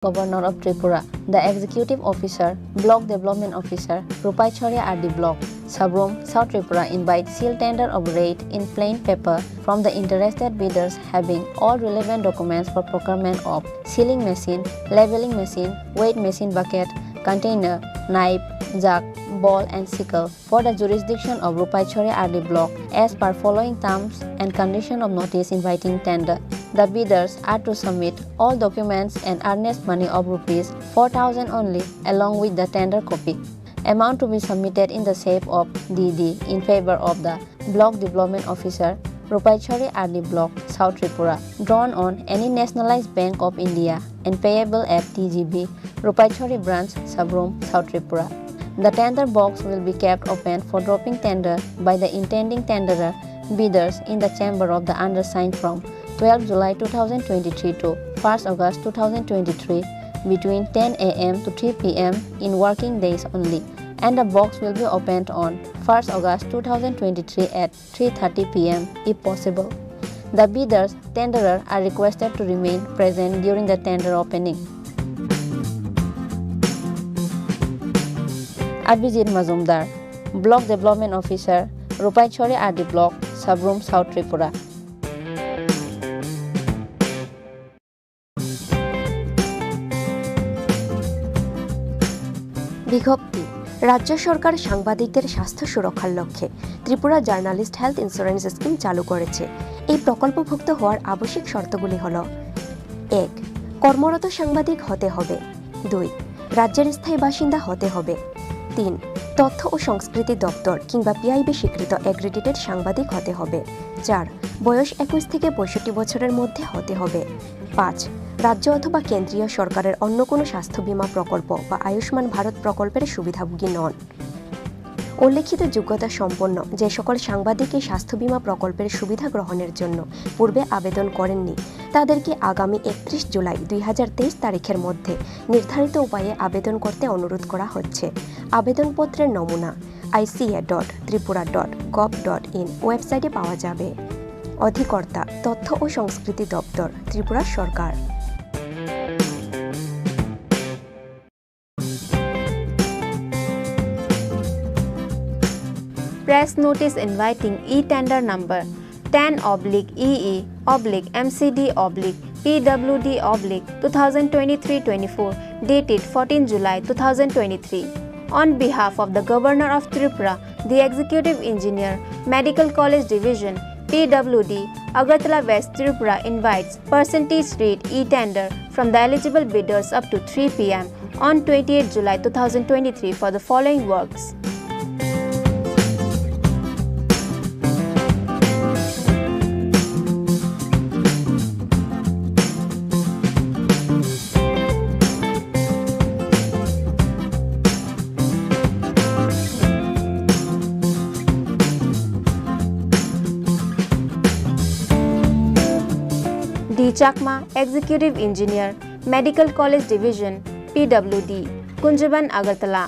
Governor of Tripura, the Executive Officer, Block Development Officer, Rupaichhori RD Block, Sabrom, South Tripura invite seal tender of rate in plain paper from the interested bidders having all relevant documents for procurement of sealing machine, leveling machine, weight machine bucket, container, knife, jug, ball and sickle for the jurisdiction of Rupaichhori RD Block as per following terms and condition of notice inviting tender. The bidders are to submit all documents and earnest money of rupees 4,000 only along with the tender copy. Amount to be submitted in the shape of DD in favor of the Block Development Officer, Rupaichhori RD Block, South Tripura, drawn on any nationalized Bank of India and payable at TGB, Rupaichhori Branch, Sabrom, South Tripura. The tender box will be kept open for dropping tender by the intending tenderer bidders in the chamber of the undersigned from 12 July 2023 to 1st August 2023 between 10 a.m. to 3 p.m. in working days only, and the box will be opened on 1st August 2023 at 3:30 p.m. if possible. The bidders, tenderer are requested to remain present during the tender opening. Abhijit Mazumdar, Block Development Officer, Rupaichhori RD Block, Sabrom, South Tripura. বিজ্ঞপ্তি রাজ্য সরকার সাংবাদিকদের স্বাস্থ্য সুরক্ষার লক্ষ্যে Tripura journalist health insurance scheme চালু করেছে। এই প্রকল্পভুক্ত হওয়ার আবশ্যিক শর্তগুলি হল: 1. কর্মরত সাংবাদিক হতে হবে। 2. রাজ্যের স্থায়ী বাসিন্দা হতে হবে। 3. তথ্য ও সংস্কৃতি দপ্তর কিংবা পিআইবি স্বীকৃত অ্যাক্রেডিটেড সাংবাদিক হতে হবে। 4. বয়স 21 থেকে 65 বছরের মধ্যে হতে হবে। 5. রাজ্য অথবা কেন্দ্রীয় সরকারের অন্য কোনো স্বাস্থ্য বীমা প্রকল্প বা আয়ুষ্মান ভারত প্রকল্পের সুবিধাভোগী নন। উল্লেখিত যোগ্যতা সম্পন্ন যে সকল সাংবাদিক এই স্বাস্থ্য বীমা প্রকল্পের সুবিধা গ্রহণের জন্য পূর্বে আবেদন করেননি তাদেরকে আগামী 31 জুলাই 2023 তারিখের মধ্যে নির্ধারিত উপায়ে আবেদন করতে অনুরোধ করা হচ্ছে। আবেদনপত্রের নমুনা ica.tripura.gov.in ওয়েবসাইটে পাওয়া যাবে। অধিকর্তা তথ্য ও সংস্কৃতি দপ্তর, ত্রিপুরা সরকার। Press notice inviting e-tender number 10/EE/MCD/PWD/2023-24 dated 14 July 2023. On behalf of the Governor of Tripura, the Executive Engineer, Medical College Division, PWD, Agartala West Tripura invites percentage rate e-tender from the eligible bidders up to 3 p.m. on 28 July 2023 for the following works. D. Chakma, Executive Engineer, Medical College Division, PWD, Kunjaban, Agartala.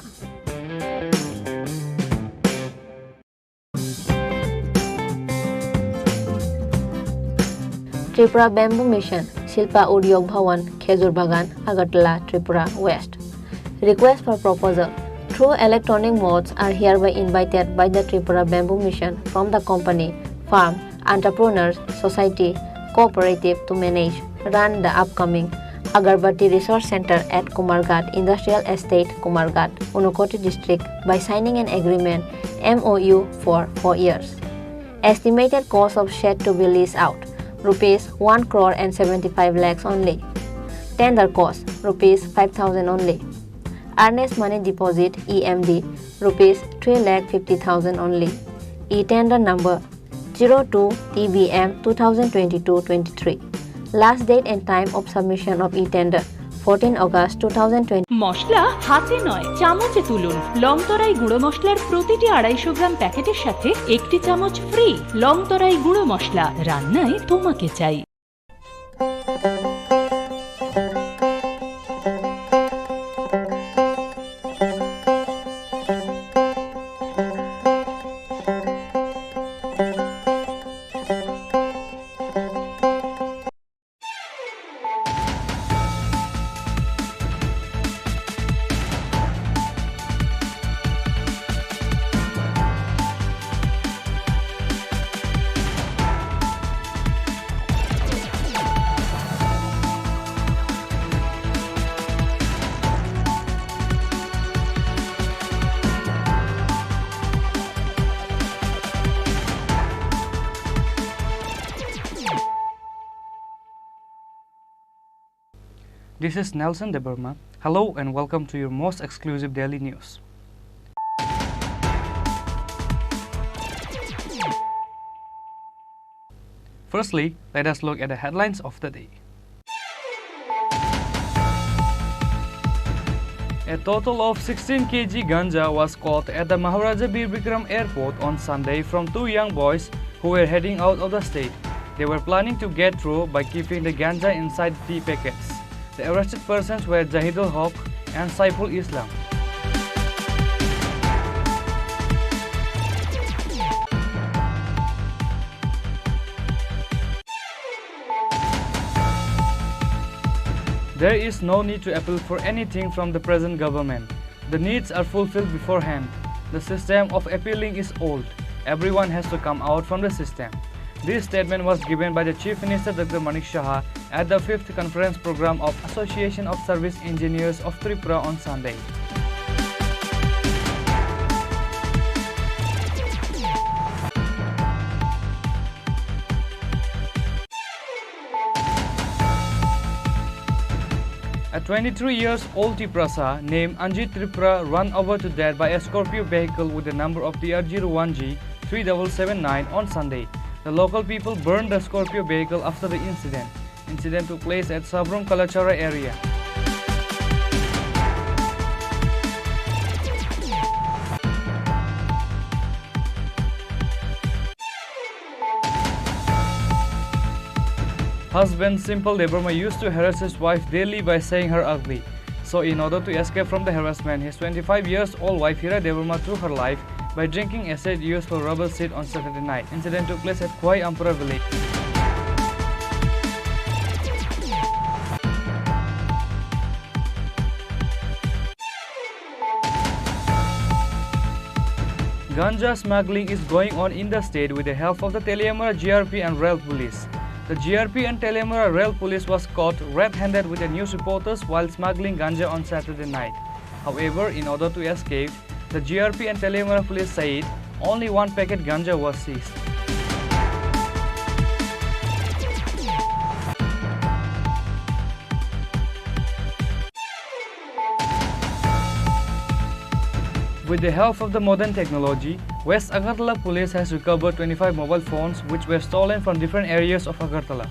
Tripura Bamboo Mission, Shilpa Udyog Bhawan, Khezur Bagan, Agartala, Tripura West. Request for proposal through electronic modes are hereby invited by the Tripura Bamboo Mission from the company, firm, entrepreneurs, society, cooperative to manage, run the upcoming Agarbatti Resource Center at Kumarghat Industrial Estate, Kumarghat, Unakoti District by signing an agreement MOU for 4 years. Estimated cost of shed to be leased out, rupees 1 crore and 75 lakhs only. Tender cost, rupees 5,000 only. Earnest money deposit EMD, rupees 3,50,000 only. E-tender number 02 TBM 2022-23. Last date and time of submission of e-tender 14 August 2020. মশলা হাতে নয় চামচে তুলুন। লংতরাই গুঁড়ো মশলার প্রতিটি 250 গ্রাম প্যাকেটের সাথে একটি চামচ ফ্রি। লংতরাই গুঁড়ো মশলা, রান্নায় তোমাকে চাই। This is Nelson Deberma. Hello and welcome to your most exclusive daily news. Firstly, let us look at the headlines of the day. A total of 16 kg ganja was caught at the Maharaja Bir Bikram airport on Sunday from two young boys who were heading out of the state. They were planning to get through by keeping the ganja inside tea packets. The arrested persons were Zahidul Haq and Saiful Islam. There is no need to appeal for anything from the present government. The needs are fulfilled beforehand. The system of appealing is old. Everyone has to come out from the system. This statement was given by the Chief Minister Dr. Manik Shah at the 5th Conference Program of Association of Service Engineers of Tripura on Sunday. A 23-year-old Tiprasa named Anjit Tripura run over to death by a Scorpio vehicle with the number of TR01G 3779 on Sunday. The local people burned the Scorpio vehicle after the incident. Incident took place at Sabrum Kalachara area. Husband Simple Deberma used to harass his wife daily by saying her ugly. So in order to escape from the harassment, his 25-year-old wife Hira Deberma took her life by drinking acid used for rubber seed on Saturday night. Incident took place at Kwai Ampura village. Ganja smuggling is going on in the state with the help of the Teleamara GRP and Rail Police. The GRP and Teleamara Rail Police was caught red-handed with the news reporters while smuggling ganja on Saturday night. However, in order to escape, the GRP and Teleamara Police said only one packet ganja was seized. With the help of the modern technology, West Agartala Police has recovered 25 mobile phones which were stolen from different areas of Agartala.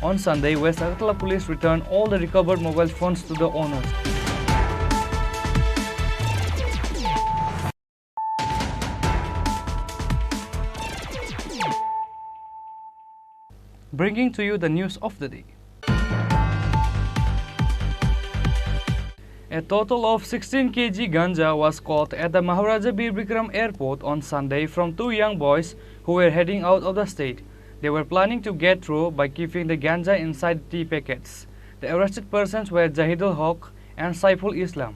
On Sunday, West Agartala Police returned all the recovered mobile phones to the owners. Bringing to you the news of the day. A total of 16 kg ganja was caught at the Maharaja Bir Bikram airport on Sunday from two young boys who were heading out of the state. They were planning to get through by keeping the ganja inside tea packets. The arrested persons were Zahidul Haq and Saiful Islam.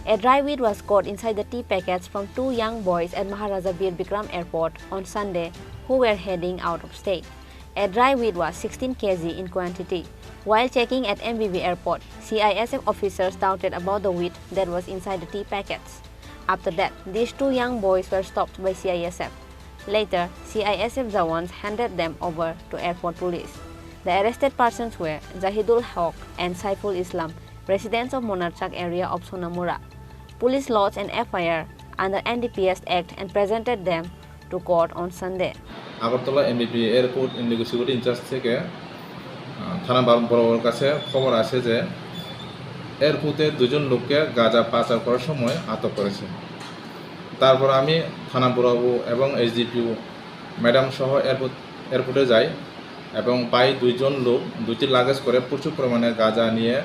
A dry weed was caught inside the tea packets from two young boys at Maharaja Bir Bikram Airport on Sunday who were heading out of state. A dry weed was 16 kg in quantity. While checking at MBB Airport, CISF officers doubted about the weed that was inside the tea packets. After that, these two young boys were stopped by CISF. Later, CISF Jawans handed them over to airport police. The arrested persons were Zahidul Haq and Saiful Islam, residents of Monarchak area of Sonamura. Police lodged an FIR under NDPS Act and presented them to court on Sunday. Agartala MBB airport IndiGo security incharge থেকে থানা বরাবর কাছে খবর আসে যে এয়ারপোর্টে দুজন লোককে গাঁজা পাচার করার সময় আটক করেছে। তারপর আমি থানা বরাবর এবং এসডিপিও ম্যাডাম সহ এয়ারপোর্টে যাই এবং পাই দুইজন লোক দুইটি লাগেজ করে প্রচুর পরিমাণে গাঁজা নিয়ে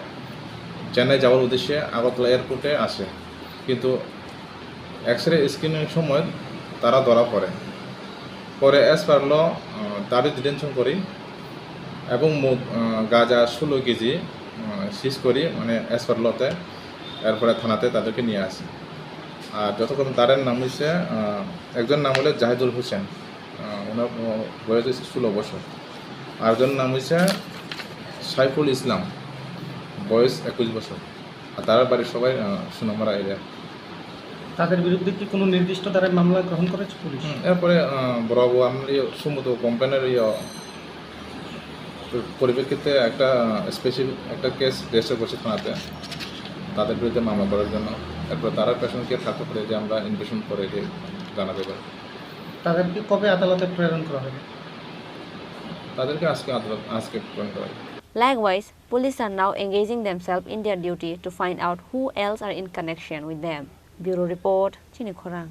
চেন্নাই যাওয়ার উদ্দেশ্যে আগরতলা এয়ারপোর্টে আসে। কিন্তু এক্সরে স্ক্রিনিং সময় তারা ধরা পড়ে। পরে অ্যাজ পার ল তাদের ডিটেনশন করি এবং গাঁজা 16 কেজি সিজ করি, মানে অ্যাজ পার লতে। এরপরে থানাতে তাদেরকে নিয়ে আসি। আর যতক্ষণ তাদের নাম হচ্ছে একজন নাম হলো জাহিদুল হোসেন, ওনার বয়স হয়েছে 16 বছর। আরেকজনের নাম হচ্ছে সাইফুল ইসলাম, বয়স 21 বছর। আর তার বাড়ির সবাই সোনামারা এরিয়া। তাদের বিরুদ্ধে কি কোনো নির্দিষ্ট ধারায় মামলা গ্রহণ করেছে পুলিশ? এরপরে বড়বাবু আমরা সমুদ্র কোম্পানির পরিপ্রেক্ষিতে একটা স্পেসিফিক একটা কেস রেজিস্টার করছে থানাতে তাদের বিরুদ্ধে মামলা করার জন্য। এরপর তারা পেশেন্টকে থাকতে পারে যে আমরা ইনভেস্টিগেশন করে দিয়ে জানাতে পারি। তাদেরকে কবে আদালতে প্রেরণ করা হবে? তাদেরকে আজকে প্রেরণ করা হবে। Likewise, police are now engaging themselves in their duty to find out who else are in connection with them. Bureau Report, Chini Khorang.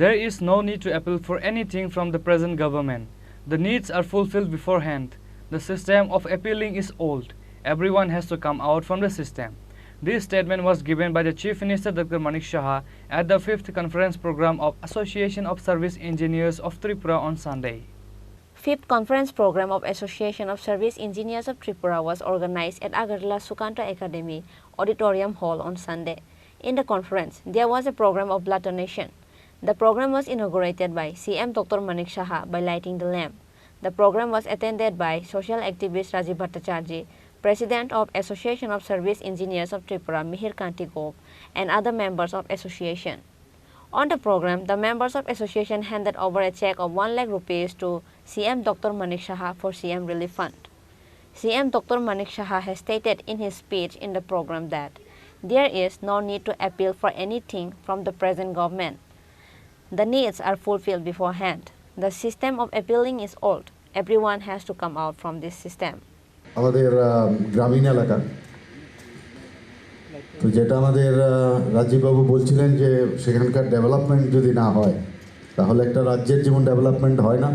There is no need to appeal for anything from the present government. The needs are fulfilled beforehand. The system of appealing is old. Everyone has to come out from the system. This statement was given by the Chief Minister Dr. Manik Saha at the 5th Conference Program of Association of Service Engineers of Tripura on Sunday. 5th Conference Program of Association of Service Engineers of Tripura was organized at Agartala Sukanta Academy Auditorium Hall on Sunday. In the conference, there was a program of blood donation. The program was inaugurated by CM Dr. Manik Saha by lighting the lamp. The program was attended by social activist Rajiv Bhattacharjee, President of Association of Service Engineers of Tripura Mihir Kanti Gop, and other members of association. On the program, the members of association handed over a check of 1 lakh rupees to CM Dr. Manik Saha for CM Relief Fund. CM Dr. Manik Saha has stated in his speech in the program that there is no need to appeal for anything from the present government. The needs are fulfilled beforehand. The system of appealing is old. Everyone has to come out from this system. আমাদের গ্রামীণ এলাকা তো যেটা আমাদের রাজীববাবু বলছিলেন যে সেখানকার development যদি না হয় তাহলে একটা রাজ্যের যেমন ডেভেলপমেন্ট হয় না,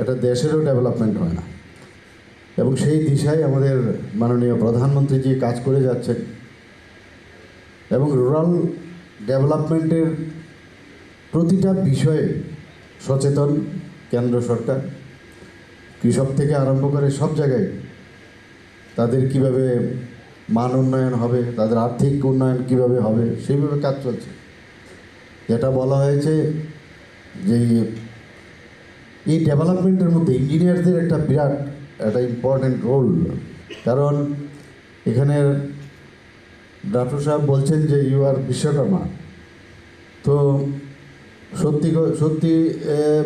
একটা দেশেরও ডেভেলপমেন্ট হয় না। এবং সেই দিশায় আমাদের মাননীয় প্রধানমন্ত্রীজি কাজ করে যাচ্ছেন এবং রুরাল ডেভেলপমেন্টের প্রতিটা বিষয়ে সচেতন কেন্দ্র সরকার। কৃষক থেকে আরম্ভ করে সব জায়গায় তাদের কিভাবে মান উন্নয়ন হবে, তাদের আর্থিক উন্নয়ন কিভাবে হবে সেইভাবে কাজ চলছে। যেটা বলা হয়েছে যে এই ডেভেলপমেন্টের মধ্যে ইঞ্জিনিয়ারদের একটা বিরাট একটা ইম্পর্ট্যান্ট রোল। কারণ এখানের ডক্টর সাহেব বলছেন যে ইউ আর বিশ্বকর্মা, তো সত্যি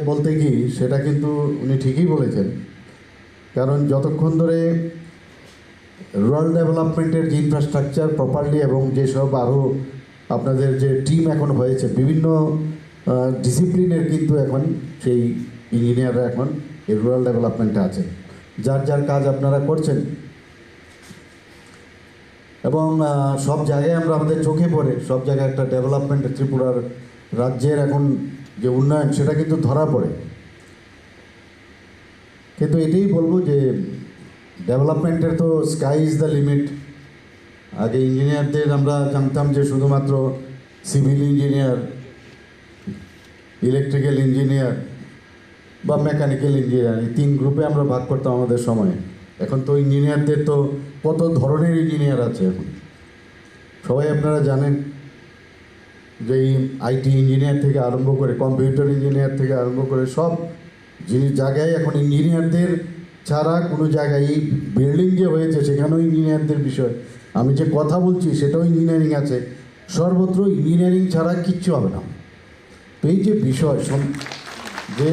বলতে কি সেটা কিন্তু উনি ঠিকই বলেছেন। কারণ যতক্ষণ ধরে রুরাল ডেভেলপমেন্টের যে ইনফ্রাস্ট্রাকচার প্রপারলি এবং যেসব আরও আপনাদের যে টিম এখন হয়েছে বিভিন্ন ডিসিপ্লিনের, কিন্তু এখন সেই ইঞ্জিনিয়াররা এখন এই রুরাল ডেভেলপমেন্টে আছে, যার যার কাজ আপনারা করছেন। এবং সব জায়গায় আমরা আমাদের চোখে পড়ে সব জায়গায় একটা ডেভেলপমেন্ট ত্রিপুরার রাজ্যের এখন যে উন্নয়ন সেটা কিন্তু ধরা পড়ে। কিন্তু এটাই বলবো যে ডেভেলপমেন্টের তো স্কাই ইজ দ্য লিমিট। আগে ইঞ্জিনিয়ারদের আমরা জানতাম যে শুধুমাত্র সিভিল ইঞ্জিনিয়ার, ইলেকট্রিক্যাল ইঞ্জিনিয়ার বা মেকানিক্যাল ইঞ্জিনিয়ার, এই 3 গ্রুপে আমরা ভাগ করতাম আমাদের সময়ে। এখন তো ইঞ্জিনিয়ারদের তো কত ধরনের ইঞ্জিনিয়ার আছে এখন সবাই আপনারা জানেন। যে আইটি ইঞ্জিনিয়ার থেকে আরম্ভ করে কম্পিউটার ইঞ্জিনিয়ার থেকে আরম্ভ করে সব জায়গায় এখন ইঞ্জিনিয়ারদের ছাড়া কোনো জায়গায়, এই বিল্ডিং যে হয়েছে সেখানেও ইঞ্জিনিয়ারদের বিষয়, আমি যে কথা বলছি সেটাও ইঞ্জিনিয়ারিং আছে, সর্বত্র ইঞ্জিনিয়ারিং ছাড়া কিচ্ছু হবে না। তো এই যে বিষয় যে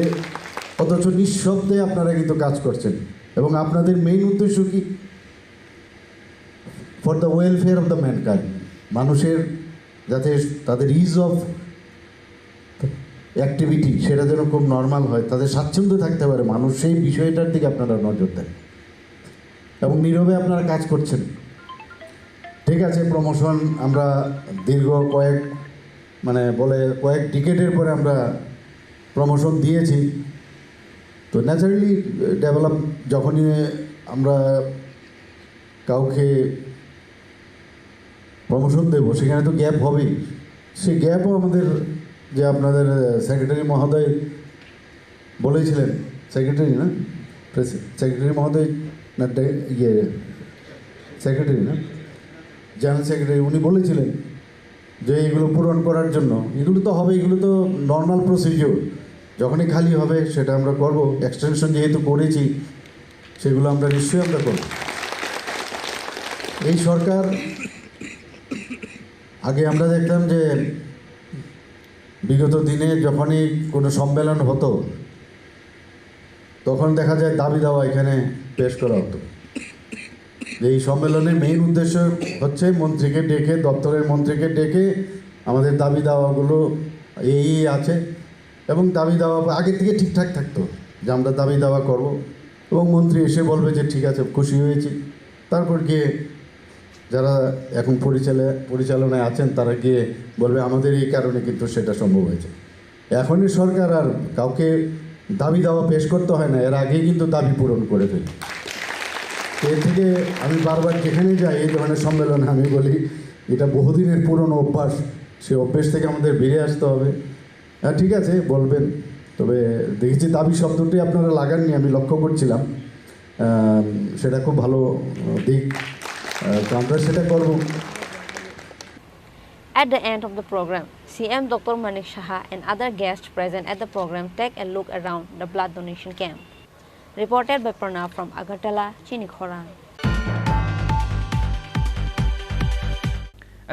অথচ নিঃশব্দে আপনারা কিন্তু কাজ করছেন এবং আপনাদের মেইন উদ্দেশ্য কি? For the welfare of the mankind, মানুষের যাতে তাদের ইজ অফ অ্যাক্টিভিটি সেটা যেন খুব নর্মাল হয়, তাদের স্বাচ্ছন্দ্য থাকতে পারে মানুষ, সেই বিষয়টার দিকে আপনারা নজর দেন এবং নীরবে আপনারা কাজ করছেন। ঠিক আছে, প্রমোশন আমরা দীর্ঘ কয়েক ডিকেটের পরে আমরা প্রমোশন দিয়েছি। তো ন্যাচারালি ডেভেলপ যখনই আমরা কাউকে প্রমোশন দেব সেখানে তো গ্যাপ হবেই। সেই গ্যাপও আমাদের যে আপনাদের সেক্রেটারি মহোদয় বলেছিলেন, সেক্রেটারি না সেক্রেটারি মহোদয় না সেক্রেটারি না জেনারেল সেক্রেটারি, উনি বলেছিলেন যে এগুলো পূরণ করার জন্য, এগুলো তো হবে, এগুলো তো নর্মাল প্রসিডিওর, যখনই খালি হবে সেটা আমরা করব। এক্সটেনশন যেহেতু করেছি সেগুলো আমরা নিশ্চয়ই আমরা করব। এই সরকার, আগে আমরা দেখতাম যে বিগত দিনে যখনই কোনো সম্মেলন হতো তখন দেখা যায় দাবি দাওয়া এখানে পেশ করা হতো। এই সম্মেলনের মেইন উদ্দেশ্য হচ্ছে মন্ত্রীকে ডেকে, দপ্তরের মন্ত্রীকে ডেকে আমাদের দাবি দাওয়াগুলো এই আছে, এবং দাবি দাওয়া আগে থেকে ঠিকঠাক থাকতো যে আমরা দাবি দাওয়া করব, এবং মন্ত্রী এসে বলবে যে ঠিক আছে, খুশি হয়েছি। তারপর গিয়ে যারা এখন পরিচালনায় আছেন তারা গিয়ে বলবে আমাদের এই কারণে কিন্তু সেটা সম্ভব হয়েছে। এখনই সরকার আর কাউকে দাবি দাওয়া পেশ করতে হয় না, এর আগেই কিন্তু দাবি পূরণ করে ফেলে। এর থেকে আমি বারবার যেখানে যাই এই ধরনের সম্মেলনে আমি বলি এটা বহুদিনের পুরনো অভ্যাস, সেই অভ্যাস থেকে আমাদের বেরিয়ে আসতে হবে। হ্যাঁ ঠিক আছে বলবেন, তবে দেখেছি দাবি শব্দটি আপনারা লাগাননি, আমি লক্ষ্য করছিলাম, সেটা খুব ভালো দিক, তো আমরা সেটা করব। At the end of the program, CM Dr. Manik Shaha and other guests present at the program take a look around the blood donation camp. Reported by Pranav from Agartala, Chini Khorang.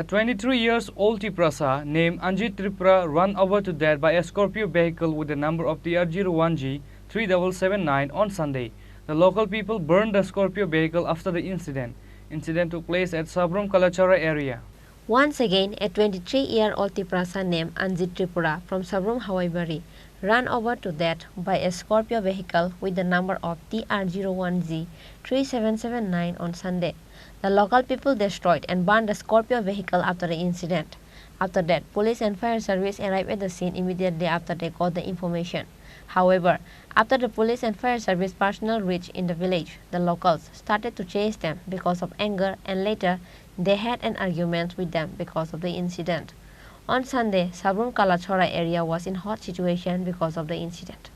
A 23 years old Tripura named Anjit Tripura run over to death by a Scorpio vehicle with the number of TR01G 3779 on Sunday. The local people burned the Scorpio vehicle after the incident. Incident took place at Sabrum Kalachara area. Once again, a 23-year-old Tripura named Anjit Tripura from Sabrum Hawaibari ran over to death by a Scorpio vehicle with the number of TR01G 3779 on Sunday. The local people destroyed and burned the Scorpio vehicle after the incident. After that, police and fire service arrived at the scene immediately after they got the information. However, after the police and fire service personnel reached in the village, the locals started to chase them because of anger, and later they had an argument with them because of the incident. On Sunday, Sabrum Kalachora area was in hot situation because of the incident.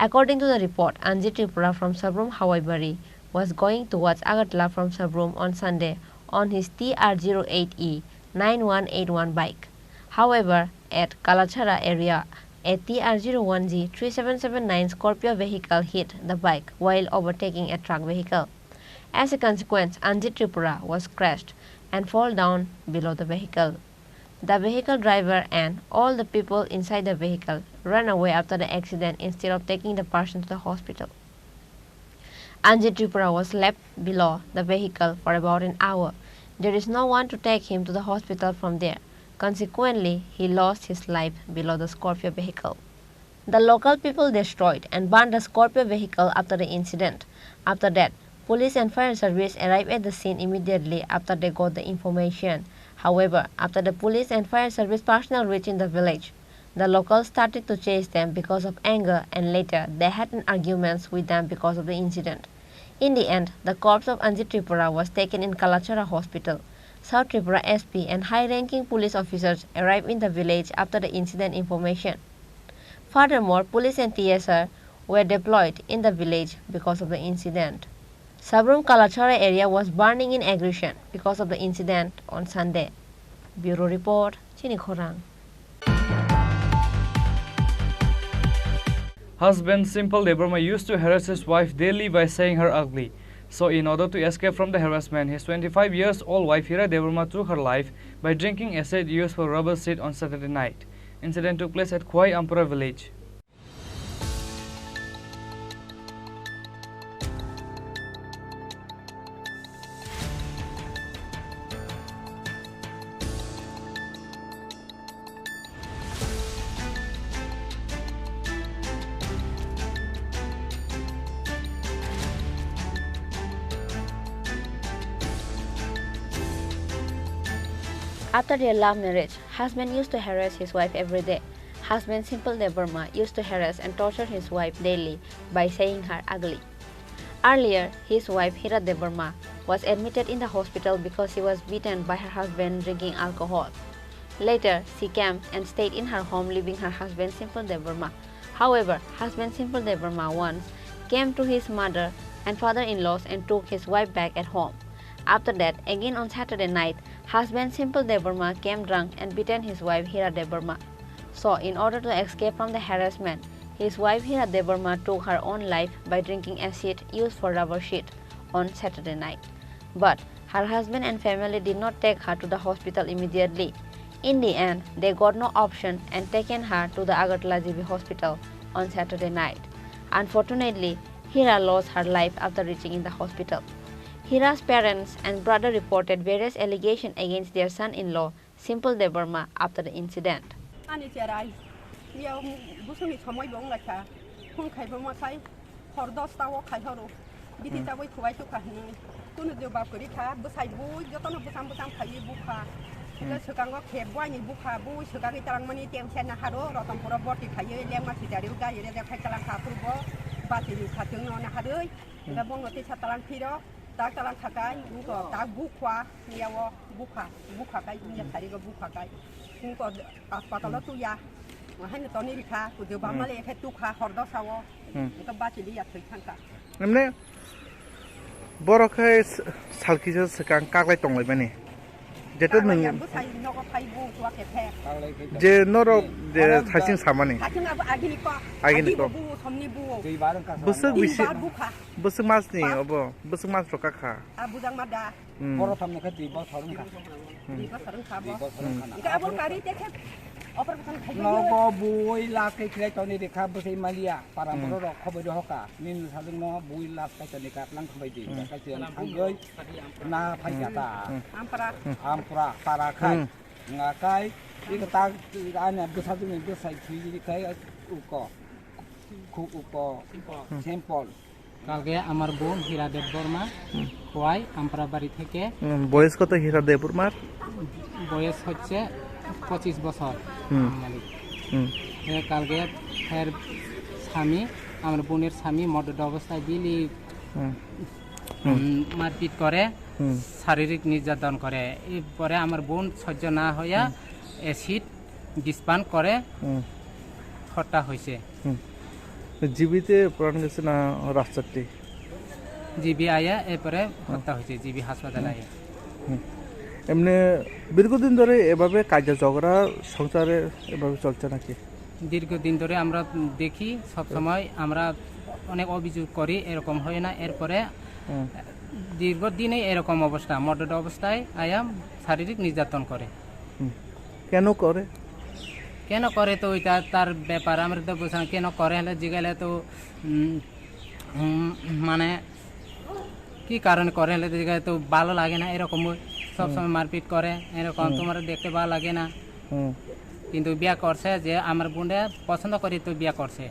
According to the report, Anjit Tripura from Sabrum Hawaibari was going towards Agartala from Sabrum on Sunday on his TR08E 9181 bike. However, at Kalachara area, a TR01G 3779 Scorpio vehicle hit the bike while overtaking a truck vehicle. As a consequence, Anjit Tripura was crashed and fall down below the vehicle. The vehicle driver and all the people inside the vehicle ran away after the accident instead of taking the person to the hospital. Anjit Tripura was left below the vehicle for about an hour. There is no one to take him to the hospital from there. Consequently, he lost his life below the Scorpio vehicle. The local people destroyed and burned the Scorpio vehicle after the incident. After that, police and fire service arrived at the scene immediately after they got the information. However, after the police and fire service personnel reached in the village, the locals started to chase them because of anger, and later they had an argument with them because of the incident. In the end, the corpse of Anjit Tripura was taken in Kalachara Hospital. South Tripura SP and high-ranking police officers arrived in the village after the incident information. Furthermore, police and TSR were deployed in the village because of the incident. Sabrum Kalachara area was burning in aggression because of the incident on Sunday. Bureau Report, Chini Khorang. Husband Simple Deborma used to harass his wife daily by saying her ugly. So in order to escape from the harassment, his 25 years old wife Hira Deborma took her life by drinking acid used for rubber seed on Saturday night. Incident took place at Khwai Ampura village. After their love marriage, husband used to harass his wife every day. Husband Simple Deborma used to harass and torture his wife daily by saying her ugly. Earlier, his wife Hira Deborma was admitted in the hospital because she was beaten by her husband drinking alcohol. Later, she came and stayed in her home leaving her husband Simple Deborma. However, husband Simple Deborma once came to his mother and father-in-laws and took his wife back at home. After that, again on Saturday night, Husband Simple Debarma came drunk and beaten his wife Hira Debarma. So, in order to escape from the harassment, his wife Hira Debarma took her own life by drinking acid used for rubber sheet on Saturday night. But her husband and family did not take her to the hospital immediately. In the end, they got no option and taken her to the Agartala GB hospital on Saturday night. Unfortunately, Hira lost her life after reaching in the hospital. Hira's parents and brother reported various allegations against their son-in-law, Simple Debarma, after the incident. Borokai salkisa sekang kaklai tonglai bani. Jatuh neng. Je norok je thasing samani. Agini ko. Busuk bisi. Busuk mas ni, obo. Busuk mas rokakha. Abudang mada. Borok samne kat di bawah sarung kah. Di bawah sarung kah. Ika abang kari teket. No boy la ke kre toni de khab se malia para boro ro khobe do hoka nin salung no boy la ka toni ka lang khobe di ka chen angoi na phai ta ampra para khai nga kai ik ta ana bu sa ni bu sai thi kai uko khu uko simple কালকে আমার বোন হীরা দেববর্মা খোয়াই আমপারা বাড়ি থেকে বয়স কত হীরা দেববর্মার বয়স হচ্ছে 25 বছর কালকে ফের স্বামী আমার বোনের স্বামী মদ্যপ অবস্থায় বিলি মারপিট করে শারীরিক নির্যাতন করে এরপরে আমার বোন সহ্য না হইয়া অ্যাসিড ডিসপান করে হত্যা হয়েছে জীবিতে প্রাণ গেছে না রাস্তাতে জিবি আয়া এরপরে হত্যা হয়েছে জিবি হাসপাতালে আয়া এমনি দীর্ঘদিন ধরে এভাবে কাজে ঝগড়া সংসারে এভাবে চলছে নাকি দীর্ঘদিন ধরে আমরা দেখি সব সময় আমরা অনেক অভিযোগ করি এরকম হয় না এরপরে দীর্ঘদিনে এরকম অবস্থা মদ্যপ অবস্থায় আয়া শারীরিক নির্যাতন করে কেন করে কেন করে তো ওইটা তার ব্যাপার আমরা তো বুঝলাম কেন করে হলে জিগালে তো মানে কি কারণে করে হলে জিগালে তো ভালো লাগে না এরকম সবসময় মারপিট করে এরকম তোমার দেখতে ভালো লাগে না কিন্তু বিয়া করছে যে আমার বোনরা পছন্দ করি তো বিয়া করছে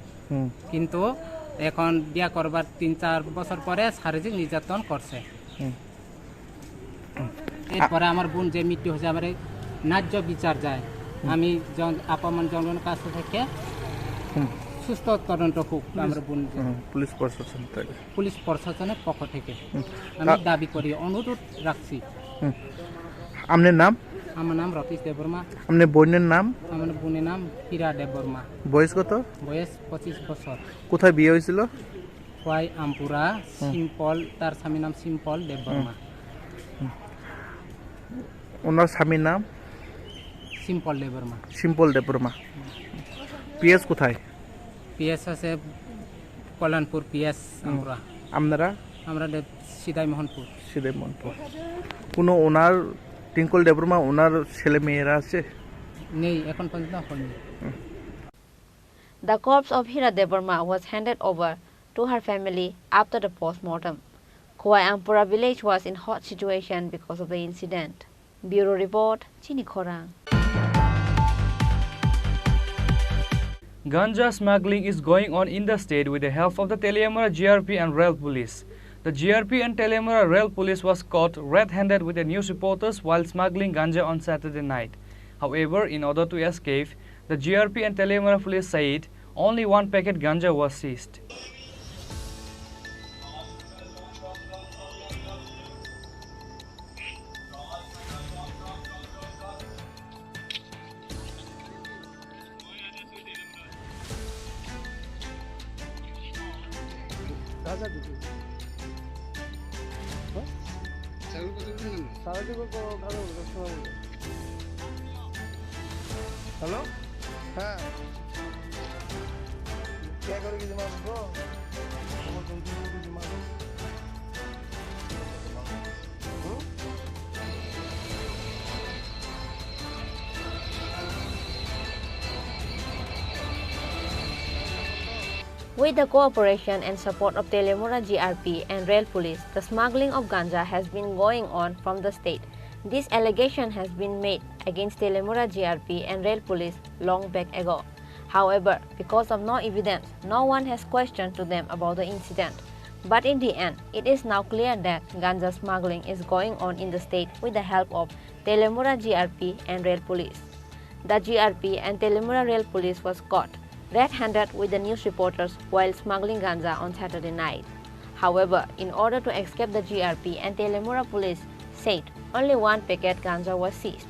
কিন্তু এখন বিয়া করবার 3-4 বছর পরে শারীরিক নির্যাতন করছে এরপরে আমার বোন যে মৃত্যু হয়েছে আমার ন্যায্য বিচার যায় আমি আপামন জনগণের কাছে থেকে সুস্থ তদন্ত হোক আমার বোন পুলিশ প্রশাসনের পক্ষ থেকে আমি দাবি করি অনুরোধ রাখছি আপনার নাম আমার নাম রতীশ দেববর্মা আপনার বোনের নাম আমার বোনের নাম হীরা দেববর্মা বয়স কত বয়স 25 বছর কোথায় বিয়ে হয়েছিল খোয়াই আমপুরা সিম্পল তার স্বামীর নাম সিম্পল দেববর্মা ওনার স্বামীর নাম সিম্পল দেববর্মা পিএস কোথায় পিএস আছে কল্যাণপুর পিএস আমপুরা আমরা সিদাই মোহনপুর কোনো ওনার টিঙ্কল দেববর্মা ওনার ছেলে মেয়েরা আছে নেই এখন পর্যন্ত হয়নি The corpse of Hira Debarma was handed over to her family after the post-mortem. Khowai Ampura village was in hot situation because of the incident. Bureau report, Chini Khorang. Ganja smuggling is going on in the state with the help of the Teliamara GRP and Rail Police. The GRP and Teliamara Rail Police was caught red-handed with the news reporters while smuggling ganja on Saturday night. However, in order to escape, the GRP and Teliamara Police said only one packet ganja was seized. Sabi ko hello हाँ क्या करोगे दिमाग को With the cooperation and support of Telemura GRP and Rail Police, the smuggling of ganja has been going on from the state. This allegation has been made against Telemura GRP and Rail Police long back ago. However, because of no evidence, no one has questioned to them about the incident. But in the end, it is now clear that ganja smuggling is going on in the state with the help of Telemura GRP and Rail Police. The GRP and Telemura Rail Police was caught red-handed with the news reporters while smuggling ganja on Saturday night. However, in order to escape, the GRP and Telemura police said only one packet ganja was seized.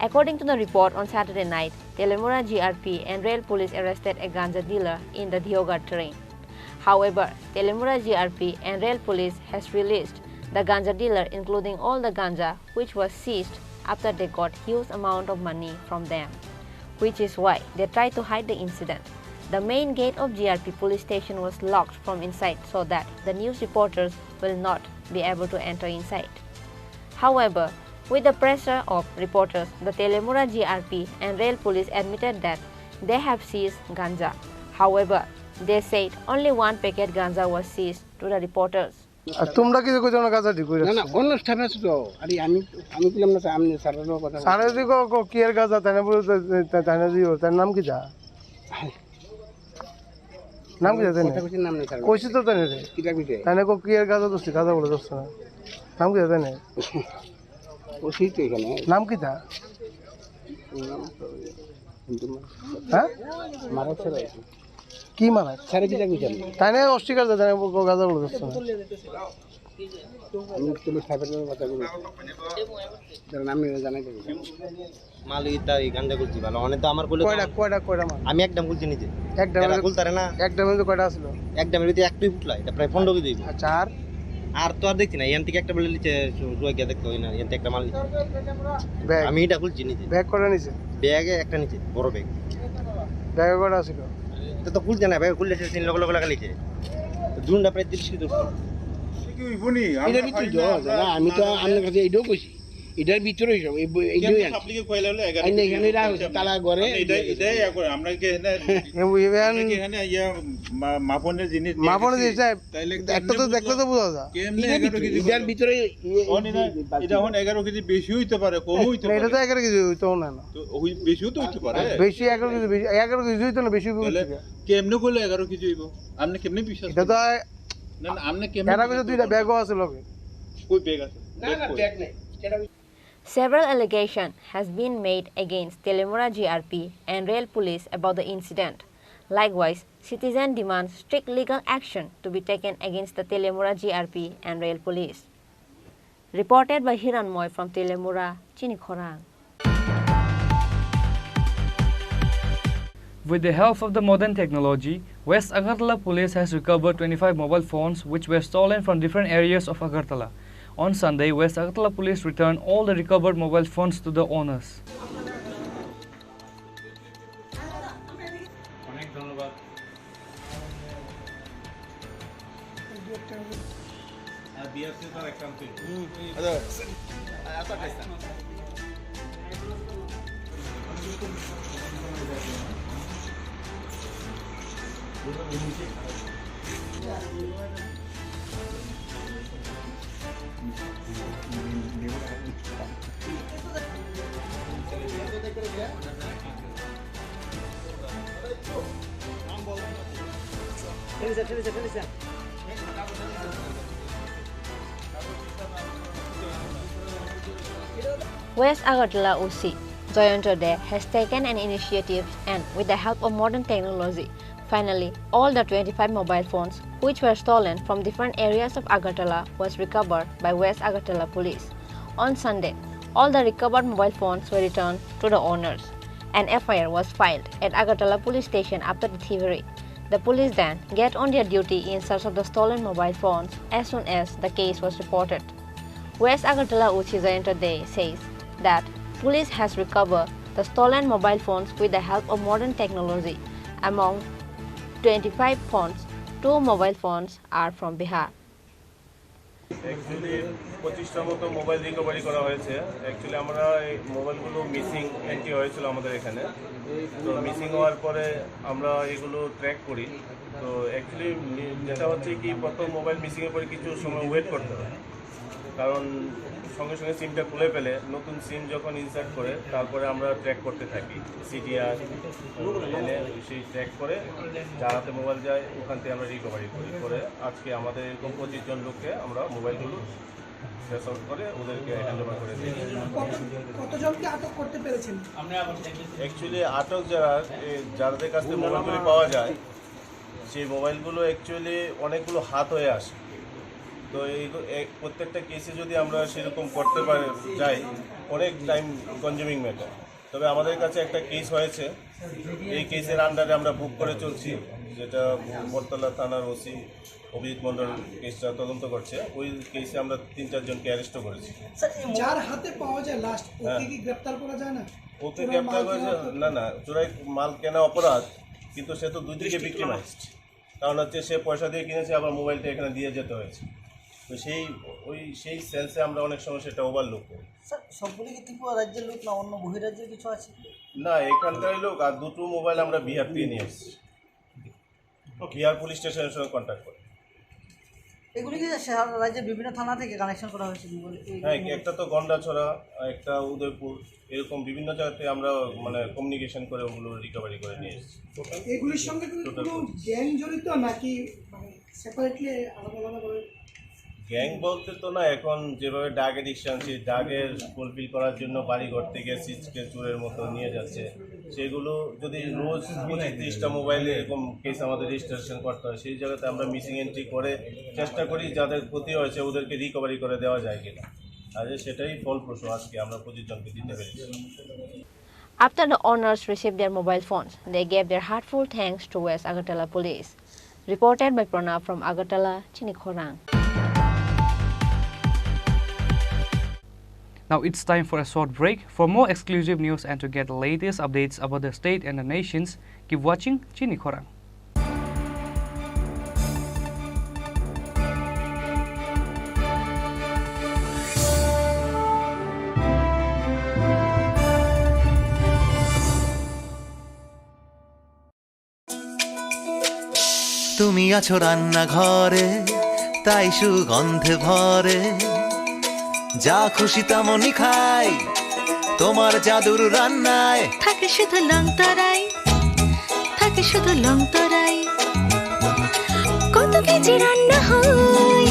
According to the report on Saturday night, Telemura GRP and Rail Police arrested a ganja dealer in the Diogar terrain. However, Telemura GRP and Rail Police has released the ganja dealer, including all the ganja which was seized after they got huge amount of money from them, which is why they tried to hide the incident. The main gate of GRP police station was locked from inside so that the news reporters will not be able to enter inside. However, with the pressure of reporters, the Telemura GRP and Rail Police admitted that they have seized ganja. However, they said only one packet ganja was seized to the reporters. তোমরা কি কইছো না গাজা ঠিক কইরা না না অনুষ্ঠান আছে তো আরে আমি বললাম না আমি স্যারের কথা সারে দিগো কি এর গাজা তাই না বলতে তাই না দিও তার নাম কি যা নাম কি জানেন কথা কইছি নাম নেই স্যার কইছি তো তাই না রে কি লাগবে তাই না কি এর গাজা দোস্ত গাজা বলে দোস্ত না নাম কি জানেন কইছি তো এখানে নাম কি তা হ্যাঁ মারা ছেড়ে কি মারা স্যার কি লাগবে তাই না অস্বীকার জানেন গাজা বলে দোস্ত না আমি তুমি সাহেবের কথা বলছি তার নাম নিয়ে জানাই দেব মালিকটা এই গান্দা করছি ভালো অনেক তো আমার বলে কয়টা মাল আমি একদম বলছি নিজে একদম বলতারে না একদম কয়টা ছিল একদমের ভিতরে একটাই ফুটলা এটা প্রায় 15 কেজি দিব আচ্ছা আর তো আর দেখছি না এখান থেকে একটা বলে নিচে জুয়া গিয়ে দেখতে হয় না এখান থেকে একটা মাল নিচে আমি এটা খুলছি নিজে ব্যাগ করে নিছে ব্যাগে একটা নিচে বড় ব্যাগ ব্যাগে কয়টা ছিল এটা তো খুলছে না ব্যাগ খুললে সে তিন লগ লাগালিছে দুনটা প্রায় 30 কেজি এটা ভিতরে না আমি তো আপনার কাছে এইটাও কইছি এটার ভিতরে সব এইটাই আপনি কইলা হলো 11 আইনা এখানে রাখছে তালা করে এটাই আমরা কি এখানে ইয়া মাপনের জিনিস তাইলে একটা তো দেখলে তো বোঝা যায় কেমনে 11 কেজি এটার ভিতরে এটা হন 11 কেজি বেশি হইতে পারে কম হইতে পারে এটা তো 11 কেজি হইতো না তো ওই বেশিও তো হইতে পারে বেশি 11 কেজি বেশি 11 কেজি হইতো না বেশি কেমনে কইলে 11 কেজি হইবো আপনি কেমনে বিশ্বাস এটা তো না না আপনি কেমনে এরা কইছে দুইটা ব্যাগও আছে লগে কই ব্যাগ আছে না না ব্যাগ নাই Several allegations has been made against Telemura GRP and Rail Police about the incident. Likewise, citizens demand strict legal action to be taken against the Telemura GRP and Rail Police. Reported by Hiran Moy from Telemura, Chini Khorang. With the help of the modern technology, West Agartala Police has recovered 25 mobile phones which were stolen from different areas of Agartala. On Sunday, West Agartala Police returned all the recovered mobile phones to the owners. West Agartala OC Joyanto De has taken an initiative and with the help of modern technology, finally all the 25 mobile phones which were stolen from different areas of Agartala was recovered by West Agartala Police. On Sunday, all the recovered mobile phones were returned to the owners. An FIR was filed at Agartala Police Station after the thievery. The police then get on their duty in search of the stolen mobile phones as soon as the case was reported. West Agartala Uchi Jayanta Day says that police has recovered the stolen mobile phones with the help of modern technology. Among 25 phones, 2 mobile phones are from Bihar. Actually 25টার মতো mobile recovery করা হয়েছে। Actually আমরা এই মোবাইলগুলো missing entry হয়েছিল আমাদের এখানে, তো মিসিং হওয়ার পরে আমরা এগুলো ট্র্যাক করি। তো অ্যাকচুয়ালি যেটা হচ্ছে কি, প্রথম মোবাইল মিসিংয়ের পরে কিছু সময় ওয়েট করতে হয়, কারণ সঙ্গে সঙ্গে সিমটা খুলে ফেলে নতুন সিম যখন ইনসার্ট করে তারপরে আমরা ট্র্যাক করতে থাকি। সিডিআর এনে সেই ট্র্যাক করে যার হাতে মোবাইল যায় ওখান থেকে আমরা রিকভারি করি। করে আজকে আমাদের এরকম 25 জন লোককে আমরা মোবাইলগুলো ট্রেস আউট করে ওদেরকে হ্যান্ড ওভার করে দিই। কতজনকে আটক করতে পেরেছেন? অ্যাকচুয়ালি আটক যাদের কাছ থেকে মোবাইলগুলি পাওয়া যায় সেই মোবাইলগুলো অ্যাকচুয়ালি অনেকগুলো হাত হয়ে আসে। তো এই প্রত্যেকটা কেসে যদি আমরা সেরকম করতে যাই অনেক টাইম কনজিউমিং ম্যাটার। তবে আমাদের কাছে একটা কেস হয়েছে, এই কেসের আন্ডারে আমরা বুক করে চলছি, যেটা বটতলা থানার ওসি অভিজিৎ মণ্ডল কেসটা তদন্ত করছে। ওই কেসে আমরা 3-4 জনকে অ্যারেস্টও করেছি। যার হাতে পাওয়া যায় লাস্ট, ওকে কি গ্রেফতার করা যায় না? ওকে গ্রেফতার করেছে না, চোরাই মাল কেনা অপরাধ, কিন্তু সে তো দুই দিকে ভিক্টিমাইজড। কারণ হচ্ছে সে পয়সা দিয়ে কিনেছে, আবার মোবাইলটা এখানে দিয়ে যেতে হয়েছে। তো সেই সেন্সে আমরা অনেক সময় সেটা ওভারলুক করি। স্যার, সবগুলি কি ত্রিপুরা রাজ্যের লোক না অন্য বহিরাজ্যের কিছু আছে? না, এখানকার লোক। আর 2টো মোবাইল আমরা বিহার থেকে নিয়ে এসেছি, বিহার পুলিশ স্টেশনের সঙ্গে কন্ট্যাক্ট করে। এগুলি কি রাজ্যের বিভিন্ন থানা থেকে কানেকশন করা হয়েছে? হ্যাঁ, একটা তো গন্ডাছড়া, একটা উদয়পুর, এরকম বিভিন্ন জায়গাতে আমরা মানে কমিউনিকেশন করে ওগুলো রিকভারি করে নিয়ে এসেছি। এগুলির সঙ্গে কোনো গ্যাং জড়িত নাকি সেপারেটলি আলাদা আলাদা করে? গ্যাং বলতে তো না, এখন যেভাবে ড্রাগ এডিকশন, সেই ড্রাগের ফুলফিল করার জন্য বাড়িঘর থেকে সিজকে চুরের মতো নিয়ে যাচ্ছে, সেগুলো যদি রোজ 25-30টা মোবাইলে এরকম কেস আমাদের রেজিস্ট্রেশন করতে হয়, সেই জায়গাতে আমরা মিসিং এন্ট্রি করে চেষ্টা করি যাদের ক্ষতি হয়েছে ওদেরকে রিকভারি করে দেওয়া যায় কিনা। আর সেটাই ফলপ্রসূ, আজকে আমরা 25 জনকে দিতে পেরেছি। After the owners received their mobile phones, they gave their heartfelt thanks to West Agartala Police. Reported by Pranav from Agartala, Chini Khorang. Now it's time for a short break. For more exclusive news and to get the latest updates about the state and the nations, keep watching Chini Khorang. তুমি আছো রান্না ঘরে, তাই সুগন্ধে ভরে, যা খুশি তেমনই খাই, তোমার জাদুর রান্নায় থাকে শুধু লং তরাই, থাকে শুধু লং তরাই। কত কেজি রান্না হয়,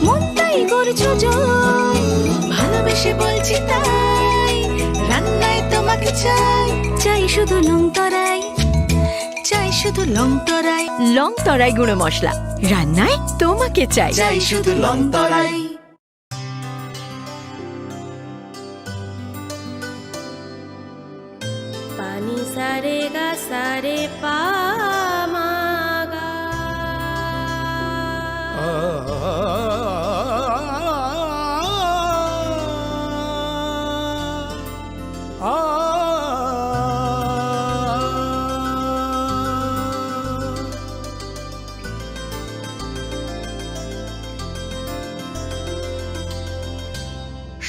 মনটাই করছো জয়, ভালোবেসে বলছি তাই, রান্নায় তোমাকে চাই, চাই শুধু লং তরাই, চাই শুধু লং তরাই। লং তরাই গুঁড়ো মশলা, রান্নায় তোমাকে চাই, চাই শুধু লং তরাই। पानी सारे गा सारे पा मा गा।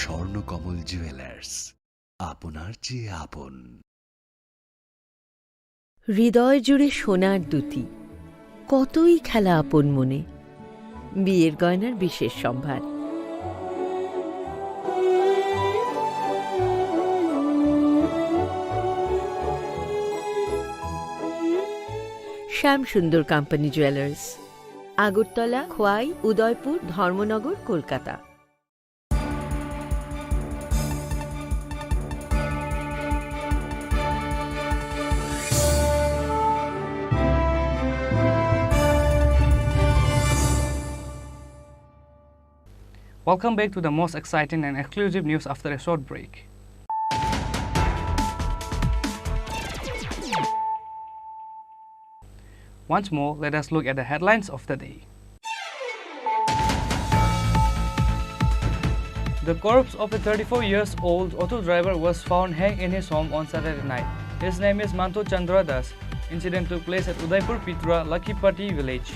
স্বর্ণকমল জুয়েলার্স, আপনার চেয়ে আপন। হৃদয় জুড়ে সোনার দুটি, কতই খেলা আপন মনে, বিয়ের গয়নার বিশেষ সম্ভার। Shyamsundar company jewellers, Agartala, Khowai, Udaipur, Dharmanagar, Kolkata. Welcome back to the most exciting and exclusive news after a short break. Once more, let us look at the headlines of the day. The corpse of a 34-year-old auto driver was found hanged in his home on Saturday night. His name is Mantu Chandra Das. Incident took place at Udaipur Pitra, Lakhipati village.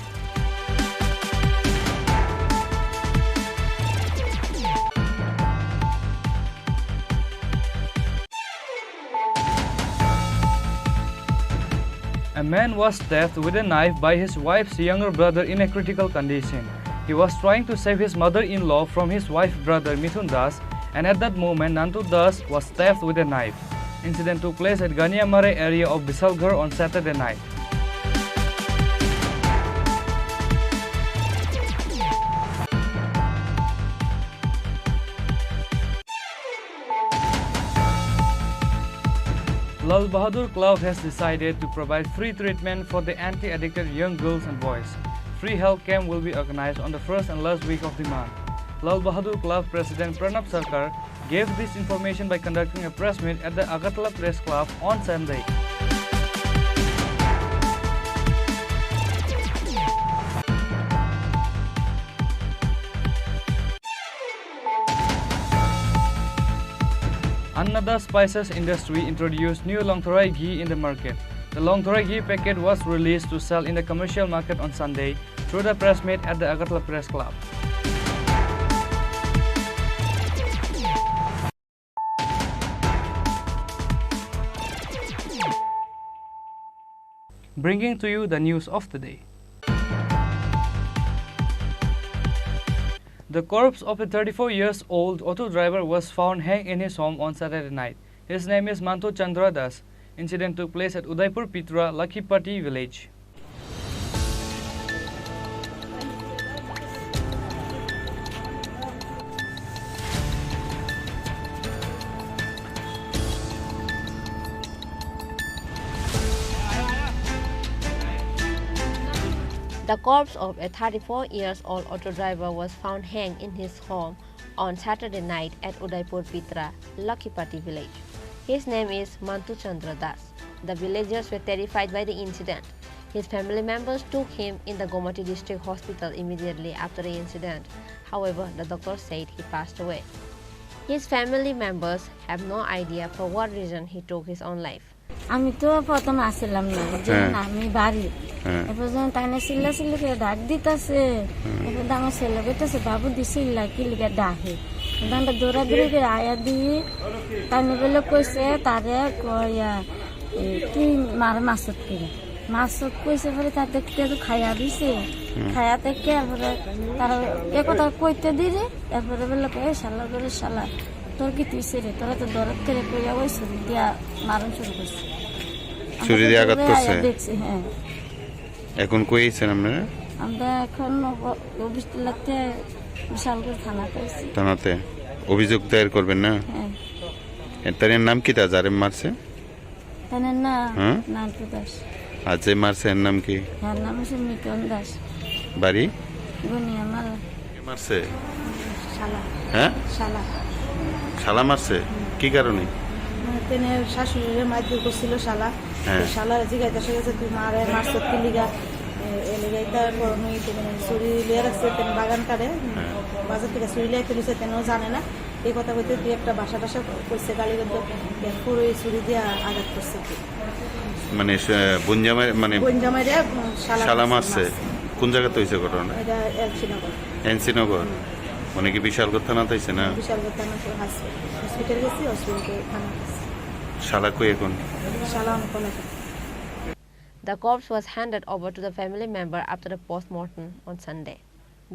A man was stabbed with a knife by his wife's younger brother in a critical condition. He was trying to save his mother-in-law from his wife's brother Mithun Das, and at that moment Nantu Das was stabbed with a knife. Incident took place at Ganiyamare area of Bisalgarh on Saturday night. Lal Bahadur Club has decided to provide free treatment for the anti-addicted young girls and boys. Free health camp will be organized on the first and last week of the month. Lal Bahadur Club President Pranab Sarkar gave this information by conducting a press meet at the Agartala Press Club on Sunday. Annada Spices industry introduced new Longthorai ghee in the market. The Longthorai ghee packet was released to sell in the commercial market on Sunday through the press meet at the Agartala Press Club. Bringing to you the news of the day. The corpse of a 34-year-old auto driver was found hanged in his home on Saturday night. His name is Mantu Chandra Das. Incident took place at Udaipur Pitra, Lakhipati village. The corpse of a 34-year-old auto driver was found hanged in his home on Saturday night at Udaipur Pitra, Lakhipati village. His name is Mantu Chandra Das. The villagers were terrified by the incident. His family members took him in the Gomati district hospital immediately after the incident. However, the doctor said he passed away. His family members have no idea for what reason he took his own life. আমি তো প্রথম আসলাম না যে আমি বাড়ি এরপর যখন তাই না চিল্লা চিল্লি করে ডাক দিতেছে এরপর আমার ছেলে বেটাছে বাবু দি চিল্লা কি লিখে ডাকে দানটা দৌড়াদৌড়ি করে আয়া দিয়ে তাই বলে কইছে তারে কয়া কি মারে মাছত করে মাছত কইছে পরে তাদের তো খাইয়া দিছে খাইয়া থেকে এরপরে তারা এ কথা কইতে দিলে এরপরে বললো এ শালা করে শালা তোর কি তুই রে তোরা তো দরদ করে কইয়া ওই ছুরি দিয়া মারণ শুরু করছে ছুরি দিয়ে আঘাত করছে দেখছি হ্যাঁ এখন কইছেন আপনারা আমরা এখন অফিস লাগতে বিশালগড় থানা কইছি থানাতে অভিযোগ দায়ের করবেন না হ্যাঁ তার নাম কি তা যারে মারছে তার নাম নান্টু দাস আর যে মারছে এর নাম কি এর নাম হচ্ছে মিটন দাস বাড়ি গুনিয়া মারা মারছে শালা হ্যাঁ শালা শালা মারছে কি কারণে তেনে শাশুড়ির মাইদুর করছিল শালা শালার জিগাইতে গেছে তুই মারে মারছ কি লিগা এলিগাইটা করনি তুমি চুরি লিয়ে রাখছে তেন বাগান কাটে বাজার থেকে চুরি লিয়ে তুলিছে তেনও জানে না এই কথা বলতে তুই একটা বাসা টাসা করছে গালিগঞ্জ পুরো চুরি দিয়ে আঘাত করছে মানে বনজামাই মানে বনজামাইরে শালা মারছে কোন জায়গাতে হয়েছে ঘটনা এটা এলসিনগর এনসিনগর মানে কি বিশালগড় থানাতে হয়েছে না বিশালগড় থানা হসপিটাল গেছি হসপিটাল থানা শালা কই এখন শালা কোন The corpse was handed over to the family member after the post-mortem on Sunday.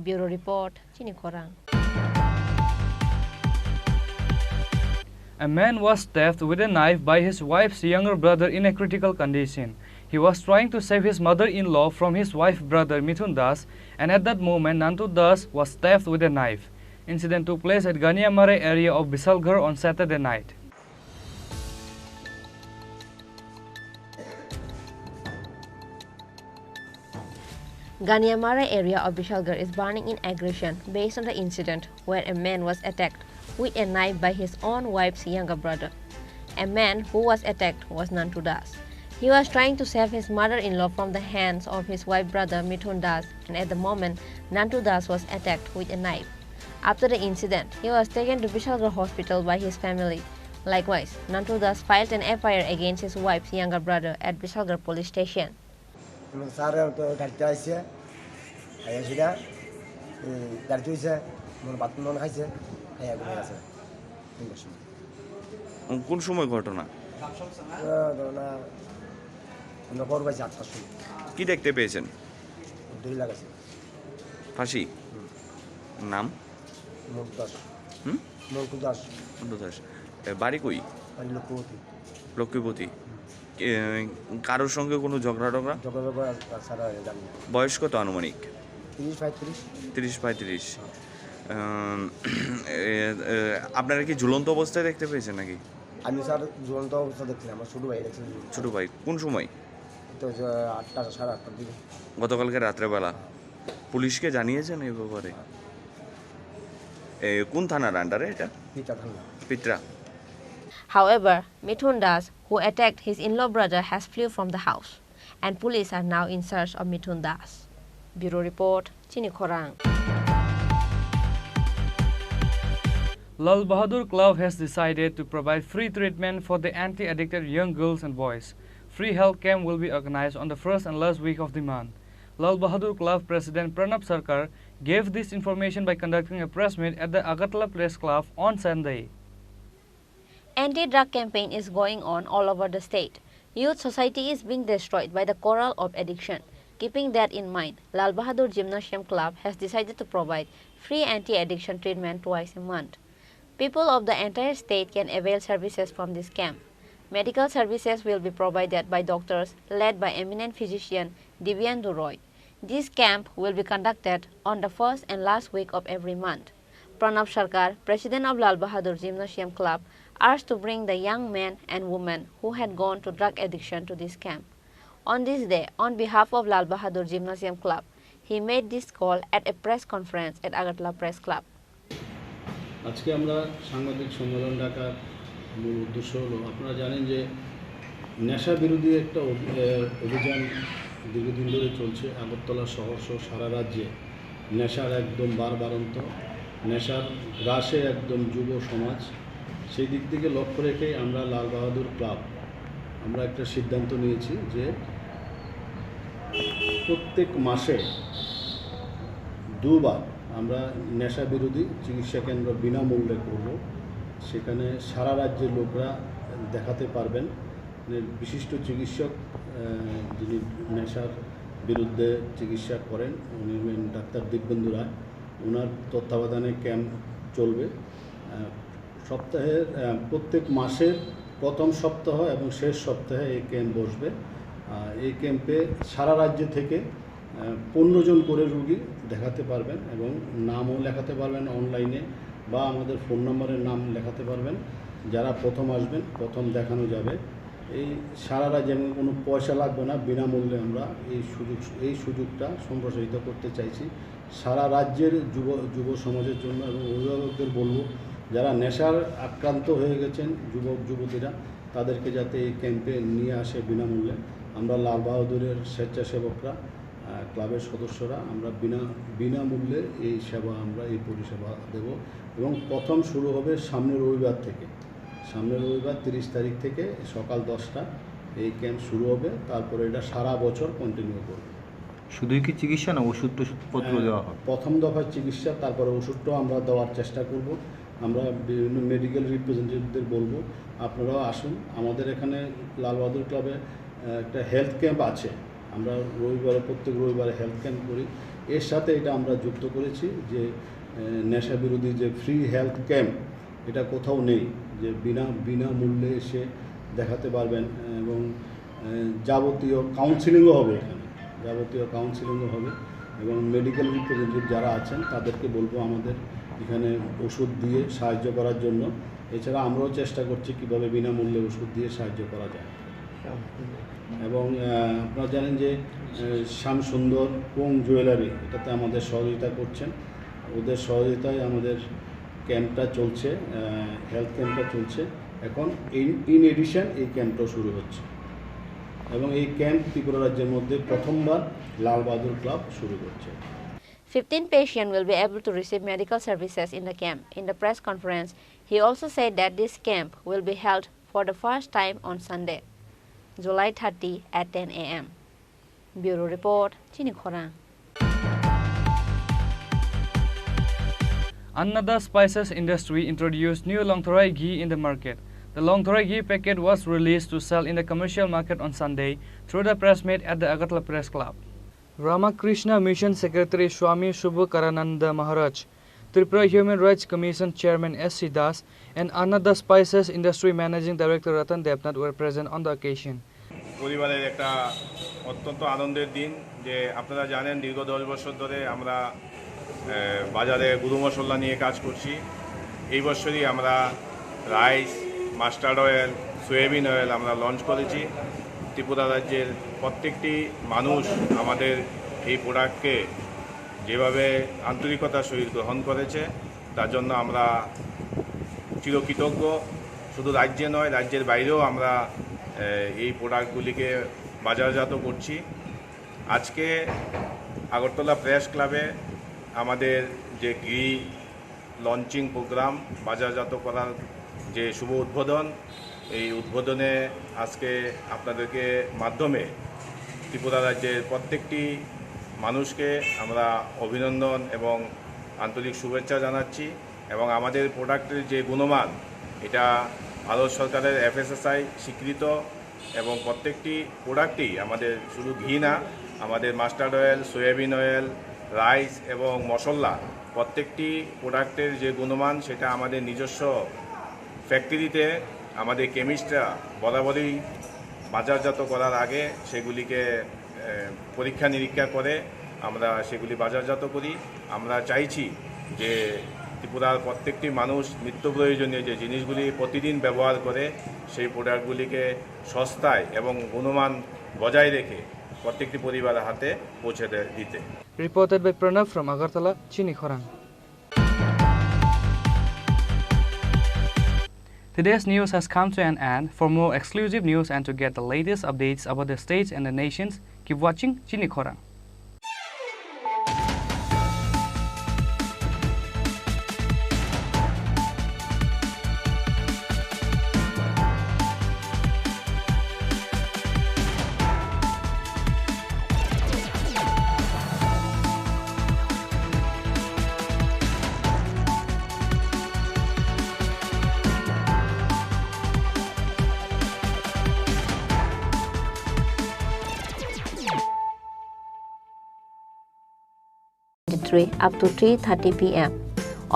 Bureau Report, Chini Khorang. A man was stabbed with a knife by his wife's younger brother in a critical condition. He was trying to save his mother-in-law from his wife's brother Mithun Das, and at that moment Nantu Das was stabbed with a knife. Incident took place at Ganiyamare area of Bisalgarh on Saturday night. Ganiyamare area of Bishalgarh is burning in aggression based on the incident where a man was attacked with a knife by his own wife's younger brother. A man who was attacked was Nantu Das. He was trying to save his mother-in-law from the hands of his wife's brother Mithun Das, and at the moment Nantu Das was attacked with a knife. After the incident, he was taken to Bishalgarh Hospital by his family. Likewise, Nantu Das filed an FIR against his wife's younger brother at Bishalgarh police station. কোন সময় ঘটনা? কি দেখতে পেয়েছেন? ফাঁসি। নাম? মন্টু দাস। বাড়ি কই? লক্ষ্মীপতি। কারোর সঙ্গে কোনো ঝগড়া টগড়া? বয়স কত আনুমানিক? 30-35। আপনারা কি ঝুলন্ত অবস্থায় দেখতে পেয়েছেন নাকি? আমি স্যার ঝুলন্ত অবস্থা দেখছি, আমার ছোটো ভাই দেখছি। ছোটো ভাই কোন সময়? তো 8টা 8:30 দিকে। গতকালকে রাত্রেবেলা। পুলিশকে জানিয়েছেন এই ব্যাপারে? কোন থানার আন্ডারে এটা? পিত্রা। However, Mithun Das, who attacked his in-law brother, has fled from the house, and police are now in search of Mithun Das. Bureau Report, Chini Khorang. Lal Bahadur Club has decided to provide free treatment for the anti-addicted young girls and boys. Free health camp will be organized on the first and last week of the month. Lal Bahadur Club President Pranab Sarkar gave this information by conducting a press meet at the Agartala Press Club on Sunday. Anti-drug campaign is going on all over the state. Youth society is being destroyed by the coral of addiction. Keeping that in mind, Lal Bahadur Gymnasium Club has decided to provide free anti-addiction treatment twice a month. People of the entire state can avail services from this camp. Medical services will be provided by doctors led by eminent physician Divyandu Roy. This camp will be conducted on the first and last week of every month. Pranab Sarkar, president of Lal Bahadur Gymnasium Club, urged to bring the young men and women who had gone to drug addiction to this camp. On this day, on behalf of Lal Bahadur Gymnasium Club, he made this call at a press conference at Agartala Press Club. আজকে আমরা সাংবাদিক সম্মেলন ডাকার মূল উদ্দেশ্য হলো, আপনারা জানেন যে নেশা বিরোধী একটা অভিযান দীর্ঘদিন ধরে চলছে। আগরতলা শহর সহ সারা রাজ্যে নেশার একদম বারবারন্ত, নেশার গ্রাসে একদম যুব সমাজ। সেই দিক থেকে লক্ষ্য রেখে আমরা লাল বাহাদুর ক্লাব আমরা একটা সিদ্ধান্ত নিয়েছি যে প্রত্যেক মাসে 2 বার আমরা নেশা বিরোধী চিকিৎসা কেন্দ্র বিনামূল্যে করব। সেখানে সারা রাজ্যের লোকরা দেখাতে পারবেন। বিশিষ্ট চিকিৎসক যিনি নেশার বিরুদ্ধে চিকিৎসা করেন, উনি ডাক্তার দিব্যেন্দু রায়, ওনার তত্ত্বাবধানে ক্যাম্প চলবে। সপ্তাহের প্রত্যেক মাসের প্রথম সপ্তাহ এবং শেষ সপ্তাহে এই ক্যাম্প বসবে। এই ক্যাম্পে সারা রাজ্য থেকে 15 জন করে রোগী দেখাতে পারবেন এবং নামও লেখাতে পারবেন অনলাইনে, বা আমাদের ফোন নম্বরের নাম লেখাতে পারবেন। যারা প্রথম আসবেন প্রথম দেখানো যাবে। এই সারা রাজ্যে কোনো পয়সা লাগবে না, বিনামূল্যে আমরা এই সুযোগটা সম্প্রসারিত করতে চাইছি সারা রাজ্যের যুব সমাজের জন্য। এবং অভিভাবকদের বলবো, যারা নেশার আক্রান্ত হয়ে গেছেন যুবক যুবতীরা, তাদেরকে যাতে এই ক্যাম্পে নিয়ে আসে বিনামূল্যে। আমরা লাল বাহাদুরের স্বেচ্ছাসেবকরা, ক্লাবের সদস্যরা আমরা বিনামূল্যে এই সেবা, আমরা এই পরিষেবা দেব। এবং প্রথম শুরু হবে সামনের রবিবার থেকে। সামনের রবিবার 30 তারিখ থেকে সকাল 10টা এই ক্যাম্প শুরু হবে। তারপরে এটা সারা বছর কন্টিনিউ করবে। শুধুই কি চিকিৎসা না, ওষুধপত্র দেওয়া হয়? প্রথম দফার চিকিৎসা, তারপরে ওষুধটাও আমরা দেওয়ার চেষ্টা করব। আমরা বিভিন্ন মেডিকেল রিপ্রেজেন্টেটিভদের বলবো আপনারাও আসুন। আমাদের এখানে লাল বাহাদুর ক্লাবে একটা হেলথ ক্যাম্প আছে। আমরা প্রত্যেক রবিবারে হেলথ ক্যাম্প করি। এর সাথে এটা আমরা যুক্ত করেছি যে নেশা বিরোধী যে ফ্রি হেলথ ক্যাম্প, এটা কোথাও নেই, যে বিনামূল্যে এসে দেখাতে পারবেন। এবং যাবতীয় কাউন্সিলিংও হবে এখানে, এবং মেডিকেল রিপ্রেজেন্টেটিভ যারা আছেন তাদেরকে বলবো আমাদের এখানে ওষুধ দিয়ে সাহায্য করার জন্য। এছাড়া আমরাও চেষ্টা করছি কীভাবে বিনামূল্যে ওষুধ দিয়ে সাহায্য করা যায়। এবং আপনারা জানেন যে শ্যাম সুন্দর কোং জুয়েলারি, এটাতে আমাদের সহযোগিতা করছেন। ওদের সহযোগিতায় আমাদের ক্যাম্পটা চলছে, হেলথ ক্যাম্পটা চলছে। এখন ইন এডিশন এই ক্যাম্পটাও শুরু হচ্ছে। এবং এই ক্যাম্প ত্রিপুরা রাজ্যের মধ্যে প্রথমবার লাল বাহাদুর ক্লাব শুরু করছে। 15 patients will be able to receive medical services in the camp. In the press conference, he also said that this camp will be held for the first time on Sunday, July 30 at 10 a.m. Bureau Report, Chini Khorang. Another spices industry introduced new Longthorai ghee in the market. The Longthorai ghee packet was released to sell in the commercial market on Sunday through the press meet at the Agartala Press Club. Ramakrishna Mission Secretary Swami Subhakarananda Maharaj, Tripura Human Rights Commission Chairman S.C. Das, and another spices industry Managing Director Ratan Debnath were present on the occasion. পরিবারের একটা অত্যন্ত আনন্দের দিন যে আপনারা জানেন দীর্ঘ 10 বছর ধরে আমরা বাজারে গুঁড়ো মশলা নিয়ে কাজ করছি। এই বছরই আমরা rice, mustard oil, soybean oil আমরা লঞ্চ করেছি। ত্রিপুরা রাজ্যের প্রত্যেকটি মানুষ আমাদের এই প্রোডাক্টকে যেভাবে আন্তরিকতার সহিত গ্রহণ করেছে তার জন্য আমরা চিরকৃতজ্ঞ। শুধু রাজ্যে নয়, রাজ্যের বাইরেও আমরা এই প্রোডাক্টগুলিকে বাজারজাত করছি। আজকে আগরতলা প্রেস ক্লাবে আমাদের যে ঘি লঞ্চিং প্রোগ্রাম, বাজারজাত করার যে শুভ উদ্বোধন, এই উদ্বোধনে আজকে আপনাদেরকে মাধ্যমে ত্রিপুরা রাজ্যের প্রত্যেকটি মানুষকে আমরা অভিনন্দন এবং আন্তরিক শুভেচ্ছা জানাচ্ছি। এবং আমাদের প্রোডাক্টের যে গুণমান, এটা ভারত সরকারের FSSAI স্বীকৃত এবং প্রত্যেকটি প্রোডাক্টই আমাদের শুধু ঘি না, আমাদের mustard oil, soybean oil, rice এবং মশলা প্রত্যেকটি প্রোডাক্টের যে গুণমান সেটা আমাদের নিজস্ব ফ্যাক্টরিতে আমাদের কেমিস্টরা বরাবরই বাজারজাত করার আগে সেগুলিকে পরীক্ষা নিরীক্ষা করে আমরা সেগুলি বাজারজাত করি। আমরা চাইছি যে ত্রিপুরার প্রত্যেকটি মানুষ নিত্য প্রয়োজনীয় যে জিনিসগুলি প্রতিদিন ব্যবহার করে সেই প্রোডাক্টগুলিকে সস্তায় এবং গুণমান বজায় রেখে প্রত্যেকটি পরিবারের হাতে পৌঁছে দিতে। Reported by Pranav from Agartala, Chini Khorang. Today's news has come to an end. For more exclusive news and to get the latest updates about the states and the nations, keep watching Chini Khorang. Up to 3:30 p.m.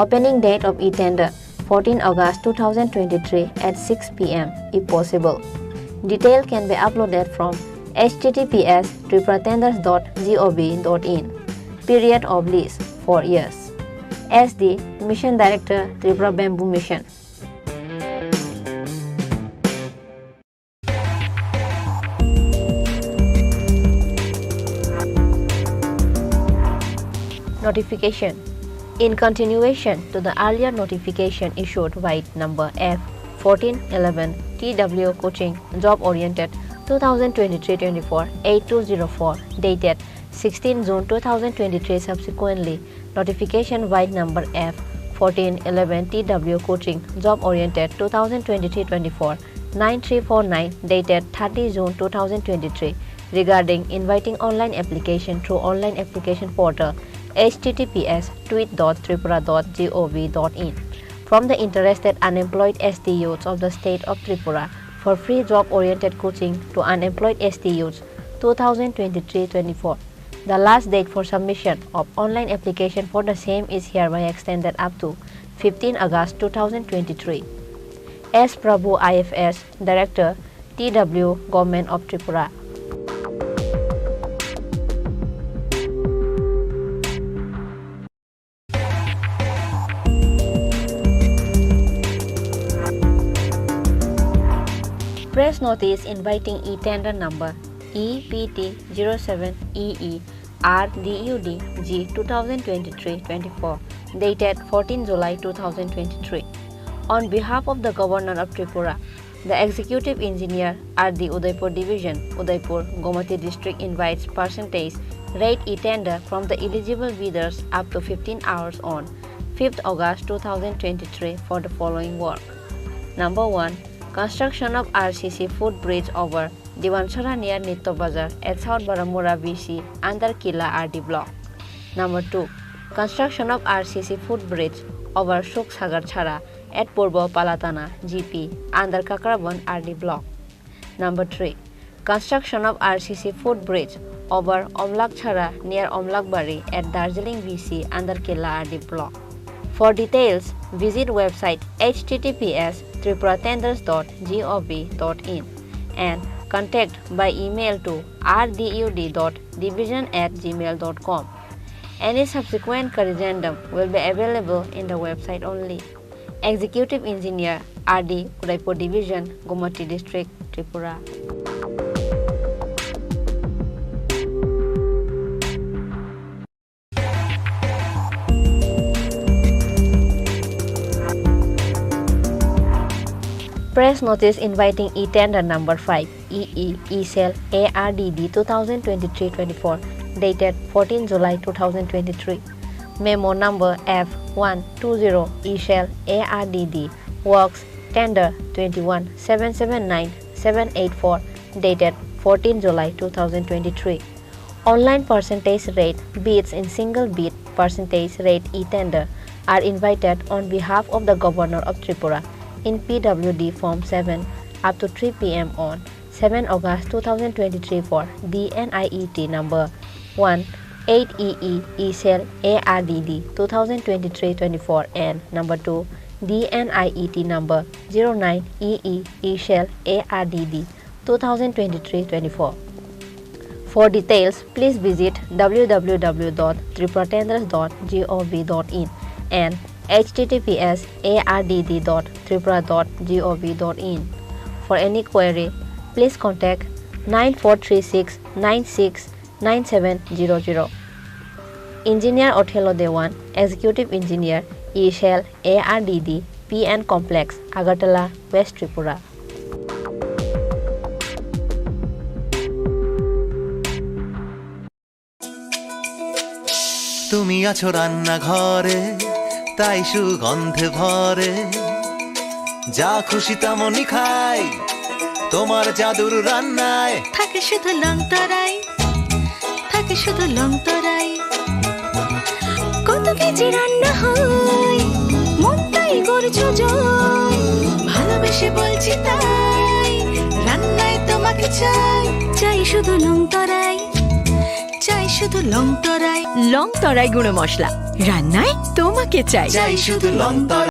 Opening date of e-tender 14 August 2023 at 6 p.m. if possible. Detail can be uploaded from https://tripuratenders.gov.in. Period of lease 4 years. SD Mission Director, Tripura Bamboo Mission. Notification. In continuation to the earlier notification issued by number F1411 TW Coaching Job Oriented 2023-24 8204 dated 16 June 2023, subsequently notification by number F1411 TW Coaching Job Oriented 2023-24 9349 dated 30 June 2023 regarding inviting online application through online application portal https://tweet.tripura.gov.in from the interested unemployed ST youths of the state of Tripura for free job-oriented coaching to unemployed ST youths 2023-24. The last date for submission of online application for the same is hereby extended up to 15 August 2023. S. Prabhu IFS, Director, TW, Government of Tripura. Press notice inviting e-tender number EPT07EE RDUD-G 2023-24 dated 14 July 2023. On behalf of the Governor of Tripura, the Executive Engineer RD Udaipur Division, Udaipur, Gomati District invites percentage rate e-tender from the eligible bidders up to 15 hours on 5th August 2023 for the following work. Number 1. Construction of RCC footbridge over Diwanchara near Nitto Bazar at South Baramura BC under Kila RD block. Number 2. Construction of RCC footbridge over Shuksagar Chhara at Purbo Palatana GP under Kakraban RD block. Number 3. Construction of RCC footbridge over Omlak Chhara near Omlakbari at Darjeeling BC under Kila RD block. For details, visit website https://tripuratenders.gov.in and contact by email to rdud.division@gmail.com. Any subsequent corrigendum will be available in the website only. Executive Engineer RD Udaipur Division, Gumati District, Tripura. Press notice inviting e-tender number 5 EE E-Cell ARDD 2023-24 dated 14 July 2023. Memo number F120 E-Cell ARDD Works Tender 21779784 dated 14 July 2023. Online percentage rate bids in single bid percentage rate e-tender are invited on behalf of the Governor of Tripura in PWD Form 7 up to 3 p.m. on 7 August 2023 for DNIET number 18EE E-Cell ARDD 2023-24 and number 2 DNIET number 09EE E-Cell ARDD 2023-24. For details, please visit www.tripuratenders.gov.in and https://ard.tripura.gov.in. For any query, please contact 9436 96 9700. Engineer Othello Dewan, Executive Engineer, E-Cell ARDD, PN Complex, Agartala, West Tripura. তুমি আছো রান্না ঘরে তাই সুগন্ধে ভরে যা খুশি তেমনই খাই তোমার জাদুর রান্নায় থাকে শুধু লং তরাই থাকে শুধু লং তরাই কত কেজি রান্না হয় মন তাই করছো জয় ভালোবেসে বলছি তাই রান্নায় তোমাকে চাই চাই শুধু লং তরাই চাই শুধু লং তরাই গুঁড়ো মশলা রান্নায় তোমাকে চাই চাই শুধু লং তরাই।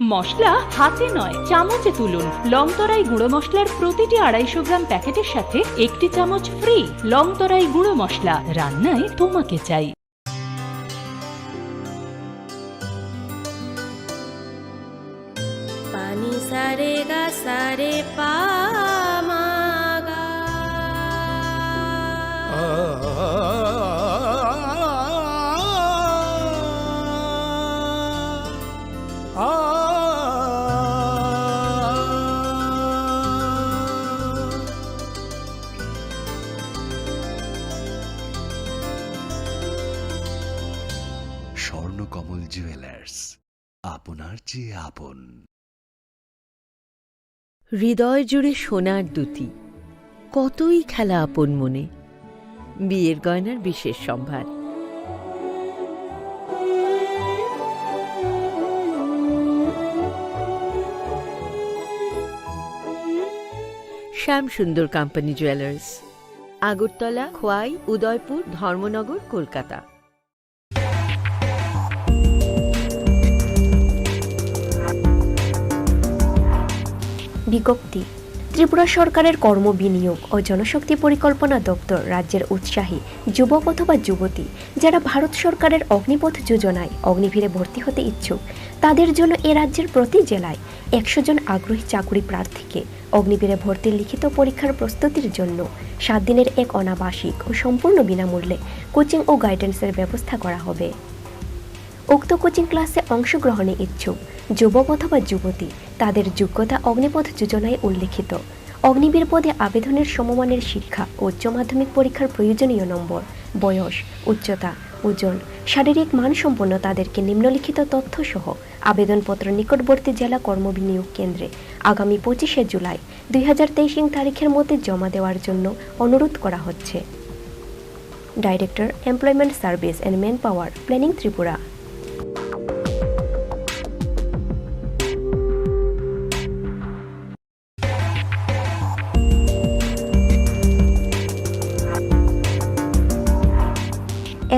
মশলা হাতে নয় চামচে তুলুন। লংতরাই গুঁড়ো মশলার প্রতিটি 250 গ্রাম প্যাকেটের সাথে 1টি চামচ ফ্রি। লংতরাই গুঁড়ো মশলা, রান্নায় তোমাকে চাই। পানি সারে গা সারে পা মা গা। স্বর্ণকমল জুয়েলার্স, আপনার চেয়ে আপন। হৃদয় জুড়ে সোনার দুটি, কতই খেলা আপন মনে। বিয়ের গয়নার বিশেষ সম্ভার। Shyamsundar company jewellers, Agartala, Khowai, Udaipur, Dharmanagar, Kolkata. বিজ্ঞপ্তি। ত্রিপুরা সরকারের কর্ম বিনিয়োগ ও জনশক্তি পরিকল্পনা দপ্তর রাজ্যের উৎসাহী যুবক অথবা যুবতী যারা ভারত সরকারের অগ্নিপথ যোজনায় অগ্নিভীরে ভর্তি হতে ইচ্ছুক, তাদের জন্য এ রাজ্যের প্রতি জেলায় 100 জন আগ্রহী চাকুরি প্রার্থীকে অগ্নিবীরে ভর্তির লিখিত পরীক্ষার প্রস্তুতির জন্য 7 দিনের এক অনাবাসিক ও সম্পূর্ণ বিনামূল্যে কোচিং ও গাইডেন্সের ব্যবস্থা করা হবে। উক্ত কোচিং ক্লাসে অংশগ্রহণে ইচ্ছুক যুবক অথবা যুবতী তাদের যোগ্যতা অগ্নিপথ যোজনায় উল্লেখিত অগ্নিবীর পদে আবেদনের সমমানের শিক্ষা ও উচ্চ মাধ্যমিক পরীক্ষার প্রয়োজনীয় নম্বর, বয়স, উচ্চতা, ওজন, শারীরিক মানসম্পন্ন তাদেরকে নিম্নলিখিত তথ্যসহ আবেদনপত্র নিকটবর্তী জেলা কর্মবিনিয়োগ কেন্দ্রে আগামী 25শে জুলাই 2023 তারিখের মধ্যে জমা দেওয়ার জন্য অনুরোধ করা হচ্ছে। Director, employment service and man power, planning, Tripura.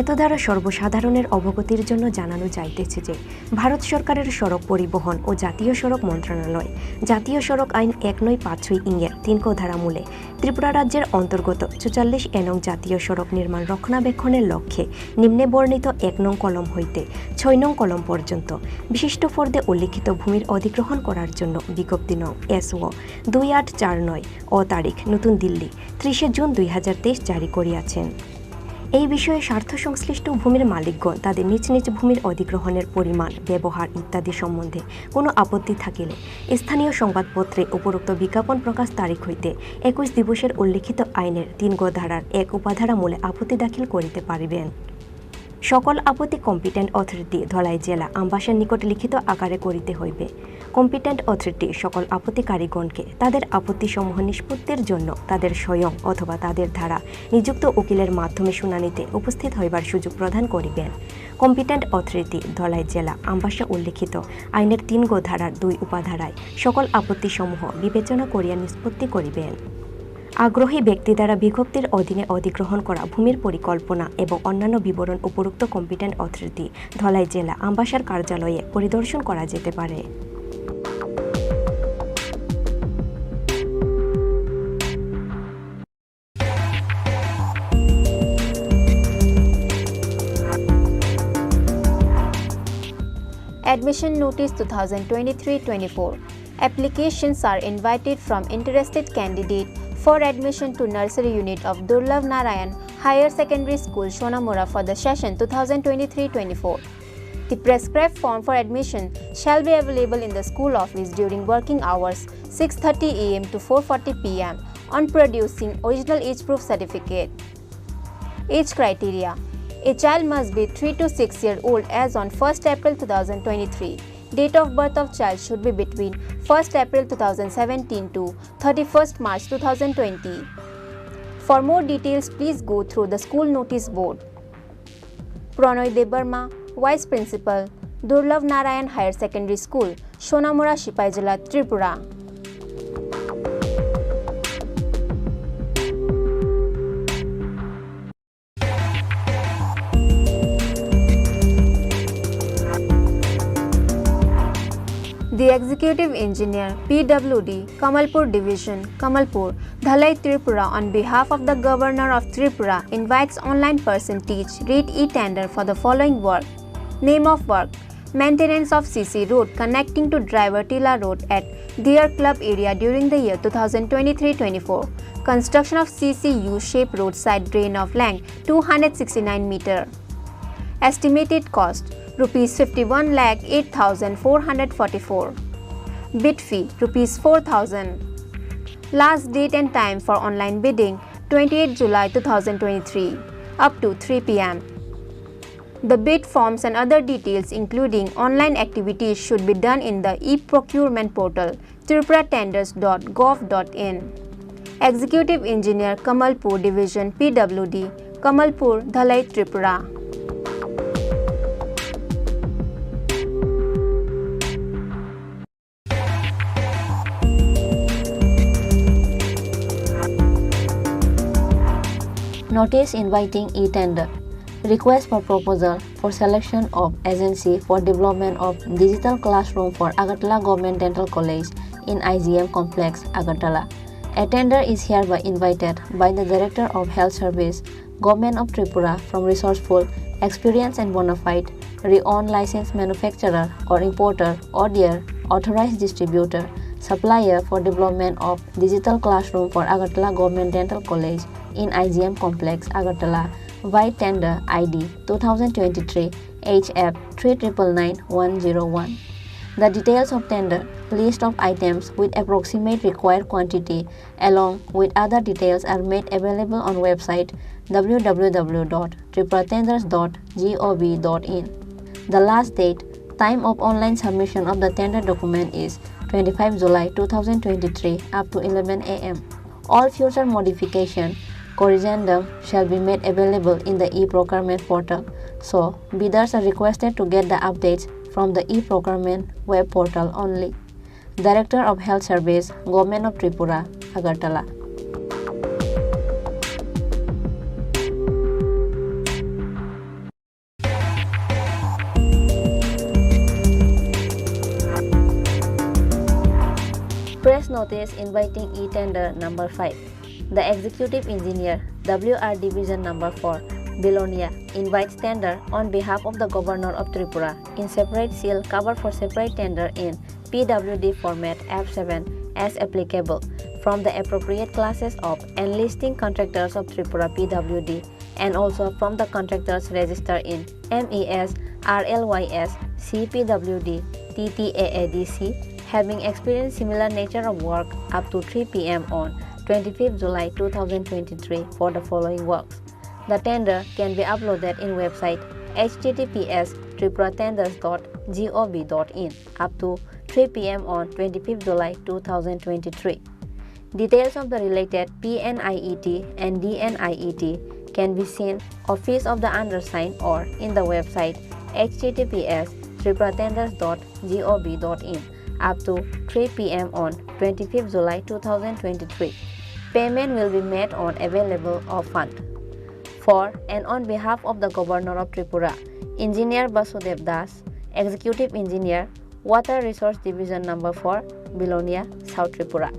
এত দ্বারা সর্বসাধারণের অবগতির জন্য জানানো যাইতেছে যে ভারত সরকারের সড়ক পরিবহন ও জাতীয় সড়ক মন্ত্রণালয় জাতীয় সড়ক আইন 1953 3 ক ধারামূলে ত্রিপুরা রাজ্যের অন্তর্গত 44 নং জাতীয় সড়ক নির্মাণ রক্ষণাবেক্ষণের লক্ষ্যে নিম্নে বর্ণিত 1 নং কলম হইতে 6 নং কলম পর্যন্ত বিশিষ্ট ফর্দে উল্লিখিত ভূমির অধিগ্রহণ করার জন্য বিজ্ঞপ্তি নং SO 2849 ও তারিখ নতুন দিল্লি 30 জুন 2023 জারি করিয়াছেন। এই বিষয়ে স্বার্থ সংশ্লিষ্ট ভূমির মালিকগণ তাদের নিজ নিজ ভূমির অধিগ্রহণের পরিমাণ, ব্যবহার ইত্যাদি সম্বন্ধে কোনো আপত্তি থাকিলে স্থানীয় সংবাদপত্রে উপরোক্ত বিজ্ঞাপন প্রকাশ তারিখ হইতে 21 দিবসের উল্লিখিত আইনের 3 গ ধারার 1 উপাধারা মূলে আপত্তি দাখিল করিতে পারিবেন। সকল আপত্তি কম্পিটেন্ট অথরিটি ধলাই জেলা আমবাসার নিকট লিখিত আকারে করিতে হইবে। কম্পিটেন্ট অথরিটি সকল আপত্তিকারীগণকে তাদের আপত্তিসমূহ নিষ্পত্তির জন্য তাদের স্বয়ং অথবা তাদের দ্বারা নিযুক্ত উকিলের মাধ্যমে শুনানিতে উপস্থিত হইবার সুযোগ প্রদান করিবেন। কম্পিটেন্ট অথরিটি ধলাই জেলা আমবাসা উল্লিখিত আইনের 3 গ ধারার 2 উপাধারায় সকল আপত্তিসমূহ বিবেচনা করিয়া নিষ্পত্তি করিবেন। আগ্রহী ব্যক্তি দ্বারা বিজ্ঞপ্তির অধীনে অধিগ্রহণ করা ভূমির পরিকল্পনা এবং অন্যান্য বিবরণ উপরোক্ত কম্পিটেন্ট অথরিটি ধলাই জেলা আমবাসার কার্যালয়ে পরিদর্শন করা যেতে পারে। Admission Notice 2023-24. Applications are invited from interested candidate for admission to Nursery Unit of Durlabh Narayan Higher Secondary School, Shonamura for the session 2023-24. The prescribed form for admission shall be available in the school office during working hours 6:30 AM to 4:40 PM on producing original age proof certificate. Age criteria: a child must be 3 to 6 years old as on 1st April 2023. Date of birth of child should be between 1st April 2017 to 31st March 2020. For more details, please go through the school notice board. Pranoy Debarma, Vice Principal, Durlabh Narayan Higher Secondary School, Shonamura, Sipai Jila, Tripura. The Executive Engineer, PWD, Kamalpur Division, Kamalpur, Dhalai Tripura on behalf of the Governor of Tripura invites online percentage read e-tender for the following work. Name of work: Maintenance of CC road connecting to Driver Tila Road at Deer Club area during the year 2023-24. Construction of CC U-shaped roadside drain of length 269 meter. Estimated cost Rupees 51,08,444. Bid fee Rupees 4,000. Last date and time for online bidding 28 July 2023 up to 3 p.m. The bid forms and other details including online activities should be done in the e-procurement portal tripuratenders.gov.in. Executive Engineer, Kamalpur Division, PWD, Kamalpur, Dhalai Tripura. Notice inviting e-tender. Request for proposal for selection of agency for development of digital classroom for Agartala Government Dental College in IGM Complex, Agartala. A tender is hereby invited by the Director of Health Service, Government of Tripura from resourceful, experienced and bona fide, renowned licensed manufacturer or importer or their authorized distributor, supplier for development of digital classroom for Agartala Government Dental College in IGM Complex, Agartala, by tender ID 2023 HF 3999101. The details of tender, list of items with approximate required quantity along with other details are made available on website www.tripuratenders.gov.in. The last date, time of online submission of the tender document is 25 July 2023 up to 11 a.m. All future modification corrigendum shall be made available in the e-procurement portal, so bidders are requested to get the updates from the e-procurement web portal only. Director of Health Service, Government of Tripura, Agartala. Press notice inviting e-tender number 5. The Executive Engineer, WR Division number 4, Bilonia, invites tender on behalf of the Governor of Tripura in separate seal cover for separate tender in PWD format F7 as applicable from the appropriate classes of enlisting contractors of Tripura PWD and also from the contractors registered in MES, RLYS, CPWD, TTAADC having experienced similar nature of work up to 3 p.m. on 25th July 2023 for the following works. The tender can be uploaded in website https://tripuratenders.gov.in up to 3 p.m. on 25th July 2023. Details of the related PNIET and DNIET can be seen Office of the Undersigned or in the website https://tripuratenders.gov.in up to 3 p.m. on 25th July 2023. Payment will be made on available of fund. For and on behalf of the Governor of Tripura, Engineer Basudev Das, Executive Engineer, Water Resource Division number 4, Bilonia, South Tripura.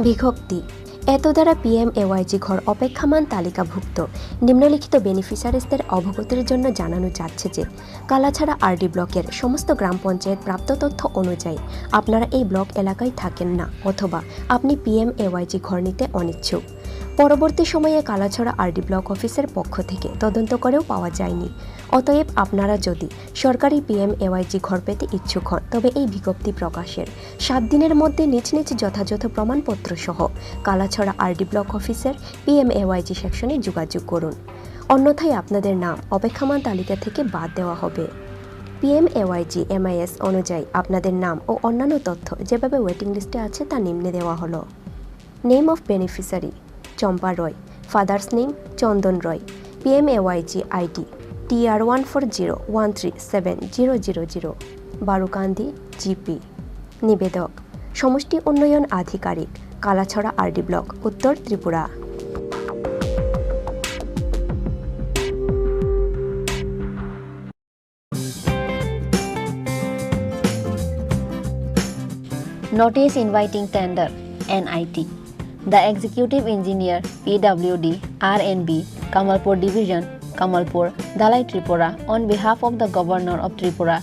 বিভক্তি এত দ্বারা PMAYG ঘর অপেক্ষমান তালিকাভুক্ত নিম্নলিখিত বেনিফিশিয়ারিজদের অবগতির জন্য জানানো যাচ্ছে যে কালাছাড়া RD ব্লকের সমস্ত গ্রাম পঞ্চায়েত প্রাপ্ত তথ্য অনুযায়ী আপনারা এই ব্লক এলাকায় থাকেন না অথবা আপনি PMAYG ঘর নিতে অনিচ্ছুক। পরবর্তী সময়ে কালাছড়া RD ব্লক অফিসের পক্ষ থেকে তদন্ত করেও পাওয়া যায়নি। অতএব আপনারা যদি সরকারি PMAYG ঘর পেতে ইচ্ছুক হন তবে এই বিজ্ঞপ্তি প্রকাশের 7 দিনের মধ্যে নিজ নিজ যথাযথ প্রমাণপত্র সহ কালাছড়া RD ব্লক অফিসের PMAYG সেকশনে যোগাযোগ করুন, অন্যথায় আপনাদের নাম অপেক্ষমান তালিকা থেকে বাদ দেওয়া হবে। PMAYG MIS অনুযায়ী আপনাদের নাম ও অন্যান্য তথ্য যেভাবে ওয়েটিং লিস্টে আছে তা নিম্নে দেওয়া হলো। Name of beneficiary Champa Roy, father's name Chandan Roy, PMAYG ID TR140137000, বারুকান্দি GP। নিবেদক সমষ্টি উন্নয়ন আধিকারিক কালাছড়া আরডি ব্লক, উত্তর Tripura. Notice inviting tender, NIT. The Executive Engineer, PWD, RNB, Kamalpur Division, Kamalpur, Dalai Tripura, on behalf of the Governor of Tripura,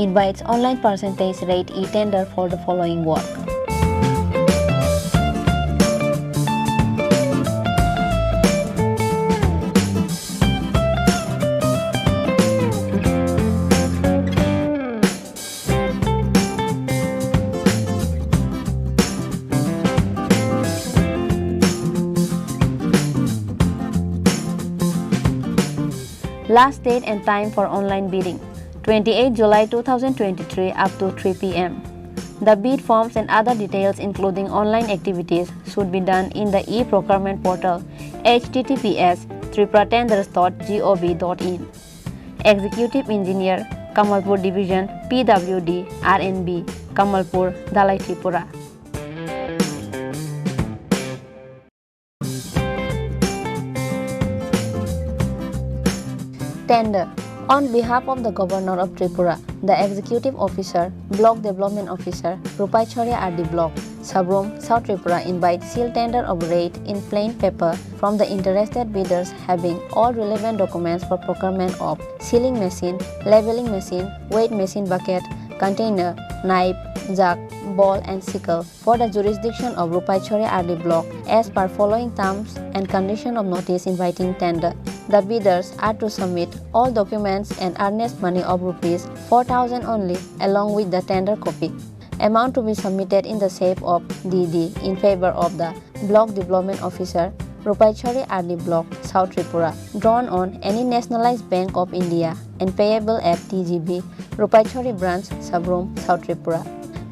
invites online percentage rate e-tender for the following work. Last date and time for online bidding, 28 July 2023 up to 3 p.m. The bid forms and other details including online activities should be done in the e-procurement portal https://tripuratenders.gov.in. Executive Engineer, Kamalpur Division, PWD, RNB, Kamalpur, Dalai Tripura. Tender. On behalf of the Governor of Tripura, the Executive Officer, Block Development Officer, Rupaichhoria RD Block, Sabrom, South Tripura invites seal tender of rate in plain paper from the interested bidders having all relevant documents for procurement of sealing machine, leveling machine, weight machine bucket, container, knife, jug, ball and sickle for the jurisdiction of Rupaichhoria RD Block as per following terms and condition of notice inviting tender. The bidders are to submit all documents and earnest money of ₹4,000 only along with the tender copy. Amount to be submitted in the shape of DD in favor of the Block Development Officer, Rupaichhoria RD Block, South Tripura, drawn on any nationalized Bank of India and payable at TGB, Rupaichhoria Branch, Sabrom, South Tripura.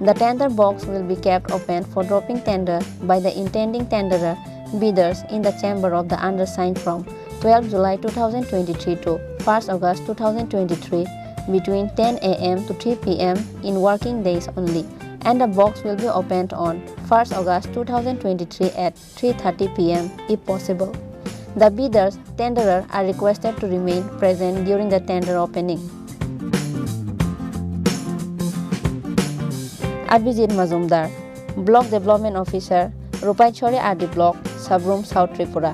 The tender box will be kept open for dropping tender by the intending tenderer bidders in the chamber of the undersigned from 12 July 2023 to 1st August 2023 between 10 a.m. to 3 p.m. in working days only, and the box will be opened on 1st August 2023 at 3:30 p.m. if possible. The bidders, tenderer are requested to remain present during the tender opening. Abhijit Mazumdar, Block Development Officer, Rupaichhoria RD Block, Sabrom, South Tripura.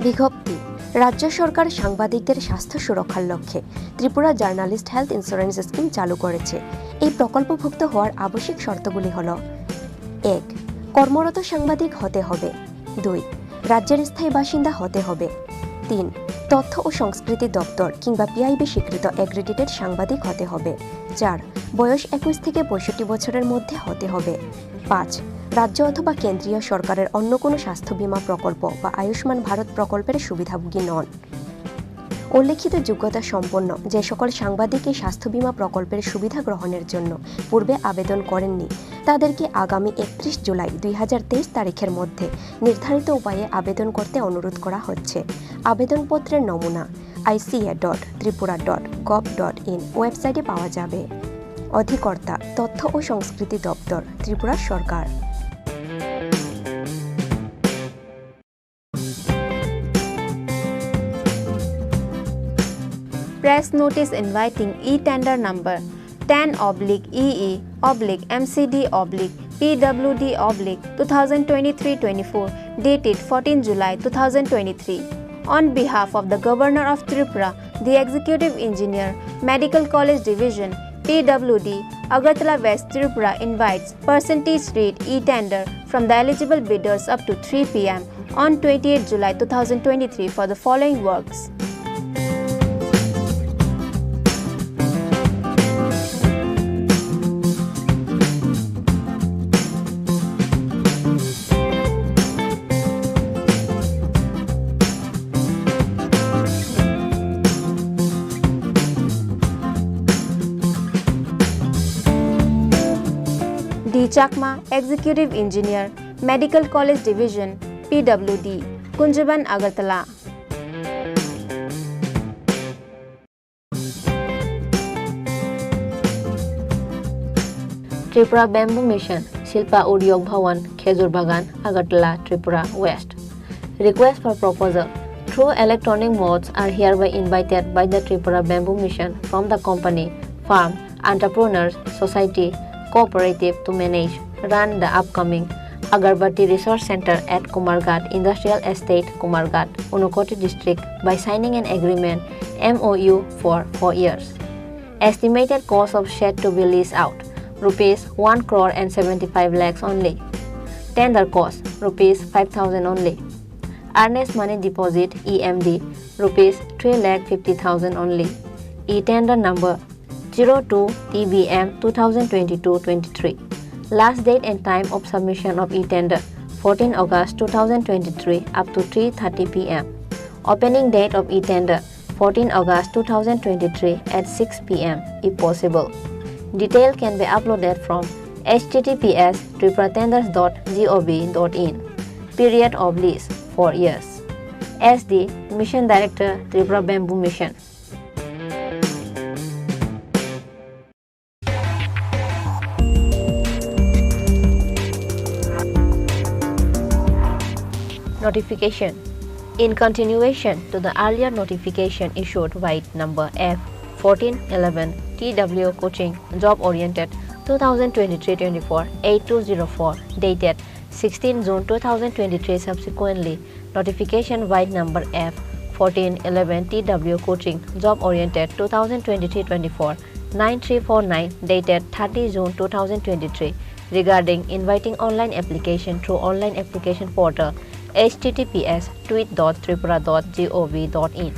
বিজ্ঞপ্তি। রাজ্য সরকার সাংবাদিকদের স্বাস্থ্য সুরক্ষার লক্ষ্যে Tripura journalist health insurance scheme চালু করেছে। এই প্রকল্পভুক্ত হওয়ার আবশ্যিক শর্তগুলি হল: 1. কর্মরত সাংবাদিক হতে হবে। 2. রাজ্যের স্থায়ী বাসিন্দা হতে হবে। 3. তথ্য ও সংস্কৃতি দপ্তর কিংবা পিআইবি স্বীকৃত অ্যাক্রেডিটেড সাংবাদিক হতে হবে। 4. বয়স 21 থেকে 65 বছরের মধ্যে হতে হবে। 5. রাজ্য অথবা কেন্দ্রীয় সরকারের অন্য কোনো স্বাস্থ্য বীমা প্রকল্প বা আয়ুষ্মান ভারত প্রকল্পের সুবিধাভোগী নন। উল্লেখিত যোগ্যতা সম্পন্ন যে সকল সাংবাদিক এই স্বাস্থ্য বীমা প্রকল্পের সুবিধা গ্রহণের জন্য পূর্বে আবেদন করেননি তাদেরকে আগামী 31 জুলাই 2023 তারিখের মধ্যে নির্ধারিত উপায়ে আবেদন করতে অনুরোধ করা হচ্ছে। আবেদনপত্রের নমুনা ica.tripura.gov.in ওয়েবসাইটে পাওয়া যাবে। অধিকর্তা তথ্য ও সংস্কৃতি দপ্তর, ত্রিপুরা সরকার। Press notice inviting e-tender number 10/EE/MCD/PWD/2023-24 dated 14 July 2023. On behalf of the Governor of Tripura, the Executive Engineer, Medical College Division, PWD, Agartala West Tripura invites percentage rate e-tender from the eligible bidders up to 3 p.m. on 28 July 2023 for the following works. D. Chakma, Executive Engineer, Medical College Division, PWD, Kunjaban, Agartala. Tripura Bamboo Mission, Shilpa Udyog Bhawan, Khezur Bagan, Agartala, Tripura West. Request for proposal. Through electronic modes are hereby invited by the Tripura Bamboo Mission from the company, farm, entrepreneurs, society, cooperative to manage, run the upcoming Agarbatti Resource Center at Kumarghat Industrial Estate, Kumarghat, Unakoti District by signing an agreement MOU for 4 years. Estimated cost of shed to be leased out, rupees 1 crore and 75 lakhs only. Tender cost, rupees 5,000 only. Earnest money deposit EMD, rupees 3,50,000 only. E-tender number 02 TBM 2022-23. Last date and time of submission of e-tender 14 August 2023 up to 3:30 p.m. Opening date of e-tender 14 August 2023 at 6 p.m. if possible. Detail can be uploaded from https://tripuratenders.gov.in. Period of lease 4 years. SD Mission Director, Tripura Bamboo Mission. Notification. In continuation to the earlier notification issued by number F1411 TW Coaching Job Oriented 2023-24 8204 dated 16 June 2023, subsequently notification by number F1411 TW Coaching Job Oriented 2023-24 9349 dated 30 June 2023 regarding inviting online application through online application portal https://tweet.tripura.gov.in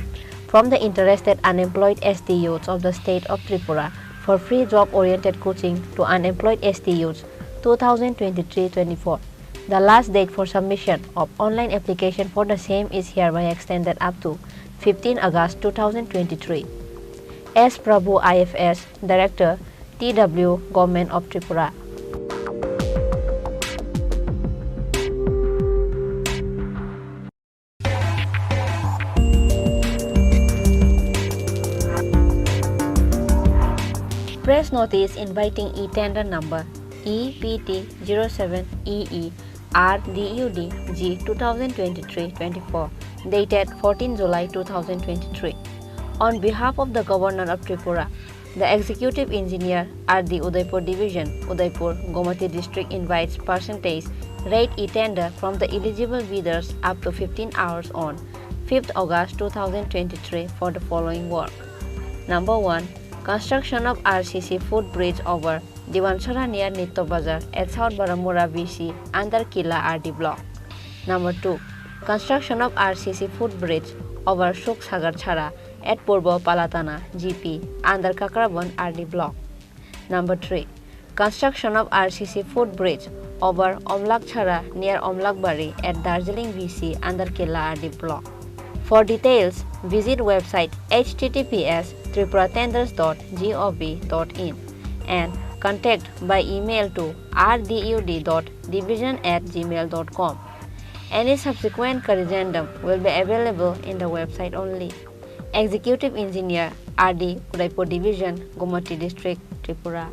from the interested unemployed ST youths of the state of Tripura for free job-oriented coaching to unemployed ST youths 2023-24. The last date for submission of online application for the same is hereby extended up to 15 August 2023. S. Prabhu IFS, Director, TW, Government of Tripura. Press notice inviting e-tender number EPT07EE RDUD G 2023-24 dated 14 July 2023. On behalf of the Governor of Tripura, the Executive Engineer RD Udaipur Division, Udaipur, Gomati District invites percentage rate e-tender from the eligible bidders up to 15 hours on 5th August 2023 for the following work. Number 1. Construction of RCC footbridge over Diwanchara near Nitto Bazar at South Baramura BC under Kila RD block. Number 2. Construction of RCC footbridge over Shuk Sagar Chhara at Purbo Palatana GP under Kakraban RD block. Number 3. Construction of RCC footbridge over Omlak Chhara near Omlakbari at Darjeeling BC under Kila RD block. For details, visit website https://tripuratenders.gov.in and contact by email to rdud.division@gmail.com. Any subsequent corrigendum will be available in the website only. Executive Engineer RD Udaipur Division, Gomati District, Tripura.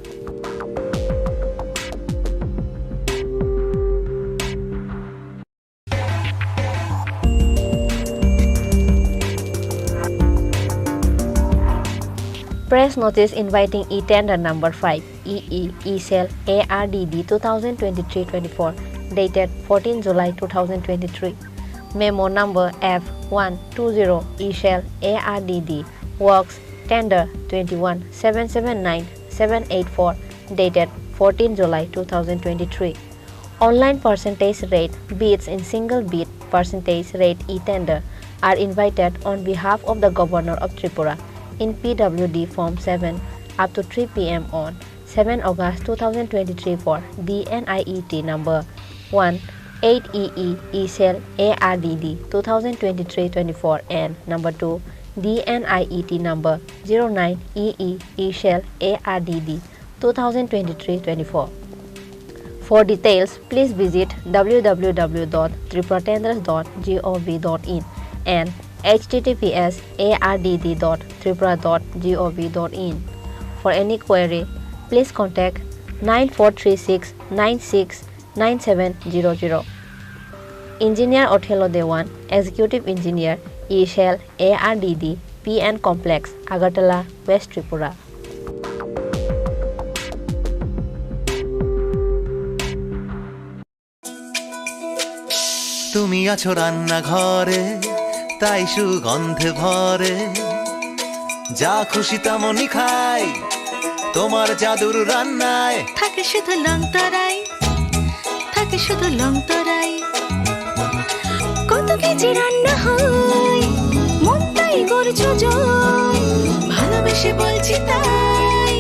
Press notice inviting e-tender number 5 EE E-Cell ARDD 2023-24 dated 14 July 2023. Memo number F120 E-Cell ARDD Works Tender 21779784 dated 14 July 2023. Online percentage rate bids in single bid percentage rate e-tender are invited on behalf of the Governor of Tripura in PWD Form 7 up to 3 p.m. on 7 August 2023 for DNIET number 18EE E-Cell ARDD 2023-24 and number 2 DNIET number 09EE E-Cell ARDD 2023-24. For details, please visit www.tripuratenders.gov.in and https://ard.tripura.gov.in. For any query, please contact 9436 969700. Engineer Othello Dewan, Executive Engineer, E-Shell ARDD, PN Complex, Agartala, West Tripura. তুমি আছো রান্নাঘরে তাই সুগন্ধে ভরে যা খুশি তেমনই খাই তোমার জাদুর রান্নায় থাকে শুধু লং তরাই থাকে শুধু লং তরাই কত কেজি রান্না হয় মনটাই করছো জয় ভালোবেসে বলছি তাই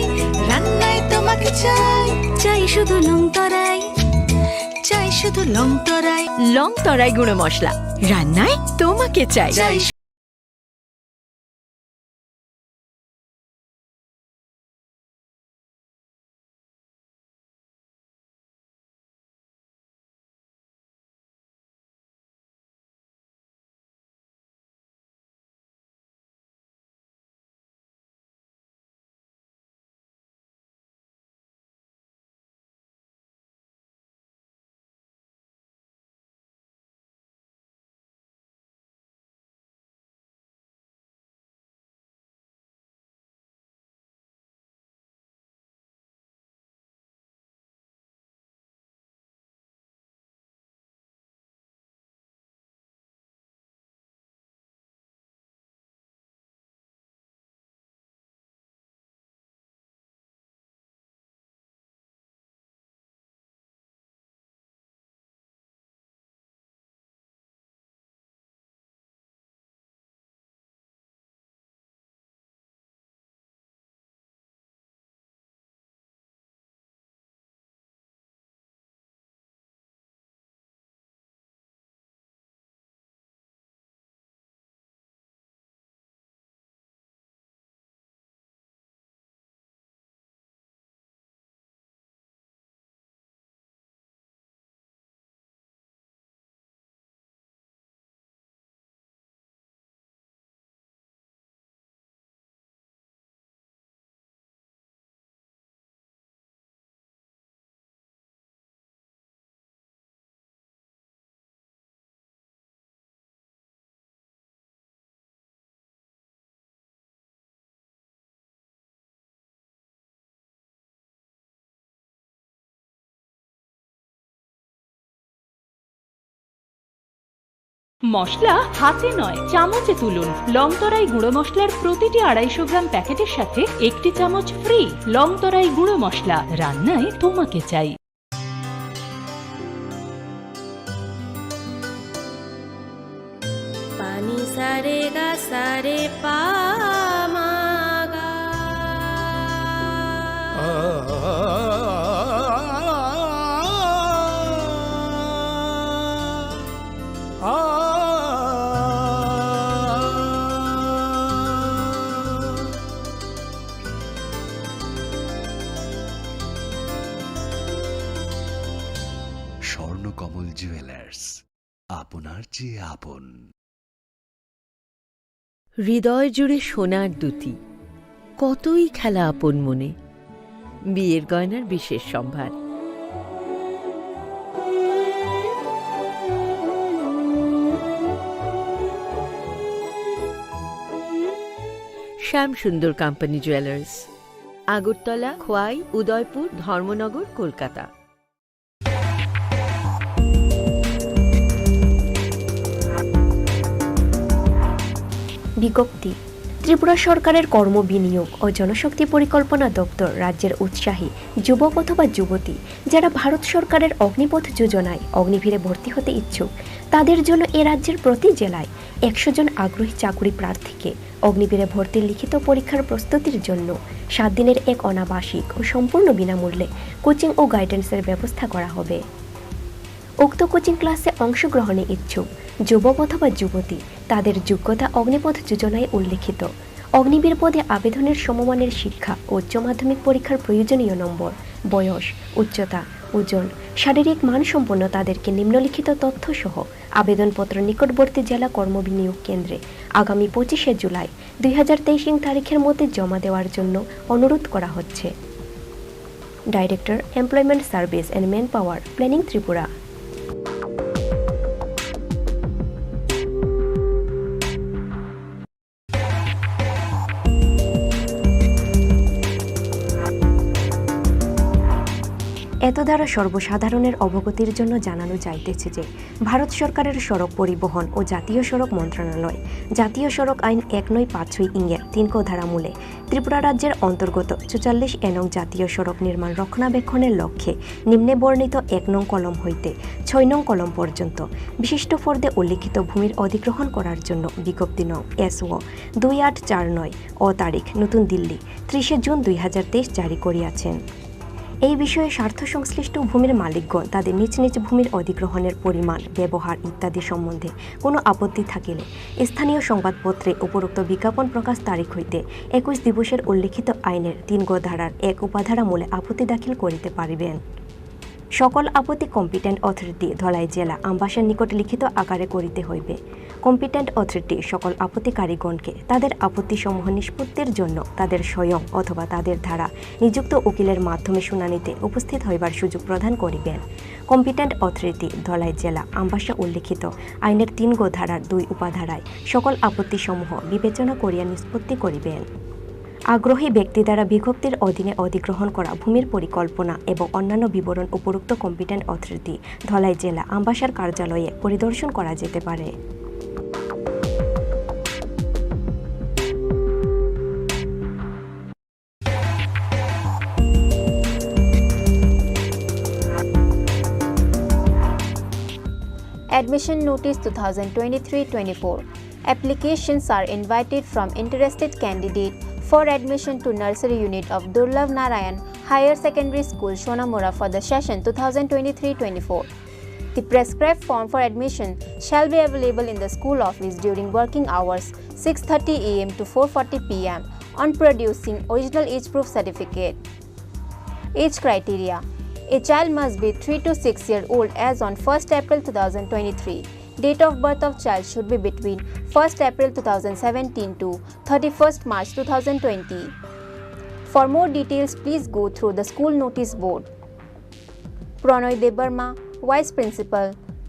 রান্নায় তোমাকে চাই চাই শুধু লং তরাই চাই শুধু লং তরাই গুঁড়ো মশলা রান্নায় তোমাকে চাই মশলা হাতে নয় চামচে তুলুন। লংতরাই গুঁড়ো মশলার প্রতিটি 250 গ্রাম প্যাকেটের সাথে 1টি চামচ ফ্রি। লংতরাই গুঁড়ো মশলা, রান্নায় তোমাকে চাই। পানি সারে গা সারে পা মা গা। স্বর্ণকমল জুয়েলার্স, আপনার চেয়ে আপন। হৃদয় জুড়ে সোনার দুটি, কতই খেলা আপন মনে। বিয়ের গয়নার বিশেষ সম্ভার। শ্যাম সুন্দর কোম্পানি জুয়েলার্স, আগরতলা, খোয়াই, উদয়পুর, ধর্মনগর, কলকাতা। বিজ্ঞপ্তি। ত্রিপুরা সরকারের কর্ম বিনিয়োগ ও জনশক্তি পরিকল্পনা দপ্তর রাজ্যের উৎসাহী যুবক অথবা যুবতী যারা ভারত সরকারের অগ্নিপথ যোজনায় অগ্নিভীরে ভর্তি হতে ইচ্ছুক, তাদের জন্য এ রাজ্যের প্রতি জেলায় 100 জন আগ্রহী চাকুরি প্রার্থীকে অগ্নিবীরে ভর্তির লিখিত পরীক্ষার প্রস্তুতির জন্য 7 দিনের এক অনাবাসিক ও সম্পূর্ণ বিনামূল্যে কোচিং ও গাইডেন্সের ব্যবস্থা করা হবে। উক্ত কোচিং ক্লাসে অংশগ্রহণে ইচ্ছুক যুবক অথবা যুবতী তাদের যোগ্যতা অগ্নিপথ যোজনায় উল্লিখিত অগ্নিবীর পদে আবেদনের সমমানের শিক্ষা, উচ্চ মাধ্যমিক পরীক্ষার প্রয়োজনীয় নম্বর, বয়স, উচ্চতা, ওজন, শারীরিক মানসম্পন্ন তাদেরকে নিম্নলিখিত তথ্যসহ আবেদনপত্র নিকটবর্তী জেলা কর্মবিনিয়োগ কেন্দ্রে আগামী 25শে জুলাই 2023 তারিখের মধ্যে জমা দেওয়ার জন্য অনুরোধ করা হচ্ছে। Director, Employment Service and Manpower, Planning Tripura. এত দ্বারা সর্বসাধারণের অবগতির জন্য জানানো যাইতেছে যে ভারত সরকারের সড়ক পরিবহন ও জাতীয় সড়ক মন্ত্রণালয় জাতীয় সড়ক আইন 1956 3 ধারামূলে ত্রিপুরা রাজ্যের অন্তর্গত 44 নং জাতীয় সড়ক নির্মাণ রক্ষণাবেক্ষণের লক্ষ্যে নিম্নে বর্ণিত 1 নং কলম হইতে 6 নং কলম পর্যন্ত বিশিষ্ট ফর্দে উল্লিখিত ভূমির অধিগ্রহণ করার জন্য বিজ্ঞপ্তি নং SO 2849 ও তারিখ নতুন দিল্লি 30 জুন 2023 জারি করিয়াছেন। এই বিষয়ে স্বার্থ সংশ্লিষ্ট ভূমির মালিকগণ তাদের নিজ নিজ ভূমির অধিগ্রহণের পরিমাণ ব্যবহার ইত্যাদি সম্বন্ধে কোনো আপত্তি থাকিলে স্থানীয় সংবাদপত্রে উপরোক্ত বিজ্ঞাপন প্রকাশ তারিখ হইতে 21 দিবসের উল্লিখিত আইনের 3 ধারার 1 উপাধারা মূলে আপত্তি দাখিল করিতে পারিবেন। সকল আপত্তি কম্পিটেন্ট অথরিটি ধলাই জেলা আমবাসার নিকট লিখিত আকারে করিতে হইবে। কম্পিটেন্ট অথরিটি সকল আপত্তিকারীগণকে তাদের আপত্তিসমূহ নিষ্পত্তির জন্য তাদের স্বয়ং অথবা তাদের দ্বারা নিযুক্ত উকিলের মাধ্যমে শুনানিতে উপস্থিত হইবার সুযোগ প্রদান করিবেন। কম্পিটেন্ট অথরিটি ধলাই জেলা আমবাসা উল্লিখিত আইনের 3 ধারার 2 উপাধারায় সকল আপত্তিসমূহ বিবেচনা করিয়া নিষ্পত্তি করিবেন। আগ্রহী ব্যক্তি দ্বারা বিজ্ঞপ্তির অধীনে অধিগ্রহণ করা ভূমির পরিকল্পনা এবং অন্যান্য বিবরণ উপরোক্ত কম্পিটেন্ট অথরিটি ধলাই জেলা আমবাসার কার্যালয়ে পরিদর্শন করা যেতে পারে। Admission Notice 2023-24. Applications are invited from interested candidate for admission to Nursery Unit of Durlabh Narayan Higher Secondary School, Shonamura for the session 2023-24. The prescribed form for admission shall be available in the school office during working hours 6:30 a.m. to 4:40 p.m. on producing original age proof certificate. Age criteria: a child must be 3 to 6 years old as on 1st April 2023. Date of birth of child should be between 1st April 2017 to 31st March 2020. For more details, please go through the school notice board. Pranoy Debarma, Vice Principal,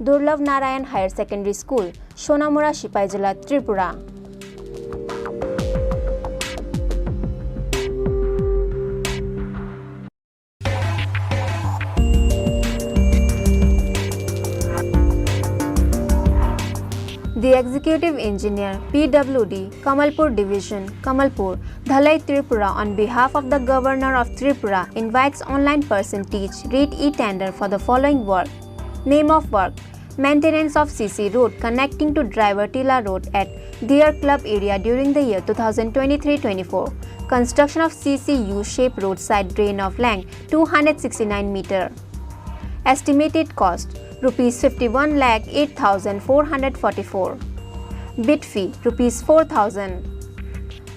Durlabh Narayan Higher Secondary School, Shonamura, Sipai Jila, Tripura. The Executive Engineer, PWD, Kamalpur Division, Kamalpur, Dhalai Tripura on behalf of the Governor of Tripura invites online person teach read e-tender for the following work. Name of work: Maintenance of CC Road connecting to Driver Tila Road at Deer Club area during the year 2023-24. Construction of CC U-shape roadside drain of length 269 meter. Estimated cost Rupees 51,08,444. Bid fee Rupees 4,000.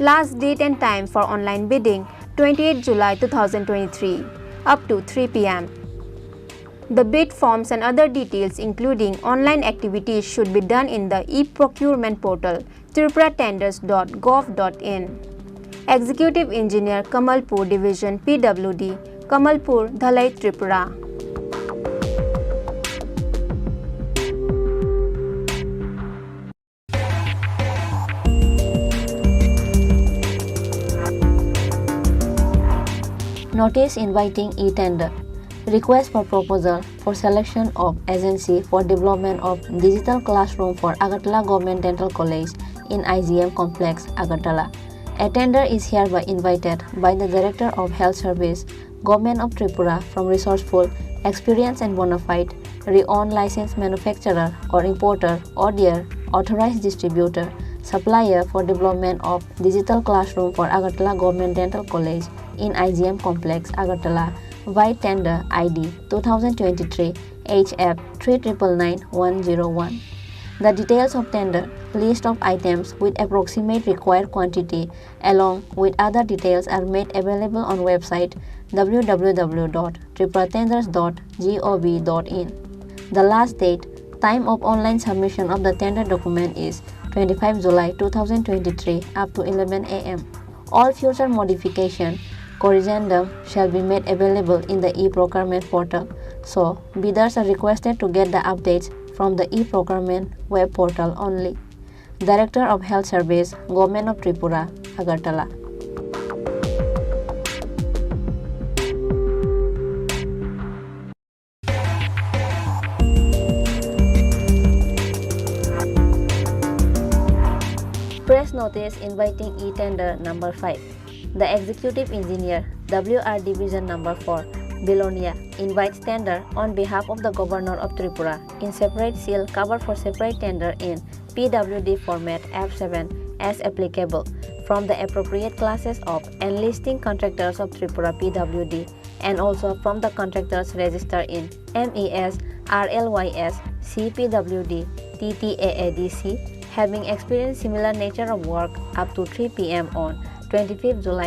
Last date and time for online bidding 28 July 2023 up to 3 p.m. The bid forms and other details including online activities should be done in the e-procurement portal tripuratenders.gov.in. Executive Engineer, Kamalpur Division, PWD, Kamalpur, Dhalai Tripura. Notice inviting e-tender. Request for proposal for selection of agency for development of digital classroom for Agartala Government Dental College in IGM Complex, Agartala. A tender is hereby invited by the Director of Health Service, Government of Tripura from resourceful, experienced and bona fide, renowned licensed manufacturer or importer or their authorized distributor, supplier for development of digital classroom for Agartala Government Dental College in IGM Complex, Agartala, by tender ID 2023 HF 3999101. The details of tender, list of items with approximate required quantity along with other details are made available on website www.tripuratenders.gov.in. The last date, time of online submission of the tender document is 25 July 2023 up to 11 a.m. All future modification, corrigendum shall be made available in the e-procurement portal. So, bidders are requested to get the updates from the e-procurement web portal only. Director of Health Service, Government of Tripura, Agartala. Press notice inviting e-tender number 5. The Executive Engineer, WR Division number 4, Bilonia, invites tender on behalf of the Governor of Tripura in separate seal cover for separate tender in PWD format F7 as applicable from the appropriate classes of enlisting contractors of Tripura PWD and also from the contractors registered in MES, RLYS, CPWD, TTAADC, having experienced similar nature of work up to 3 p.m. on 25th July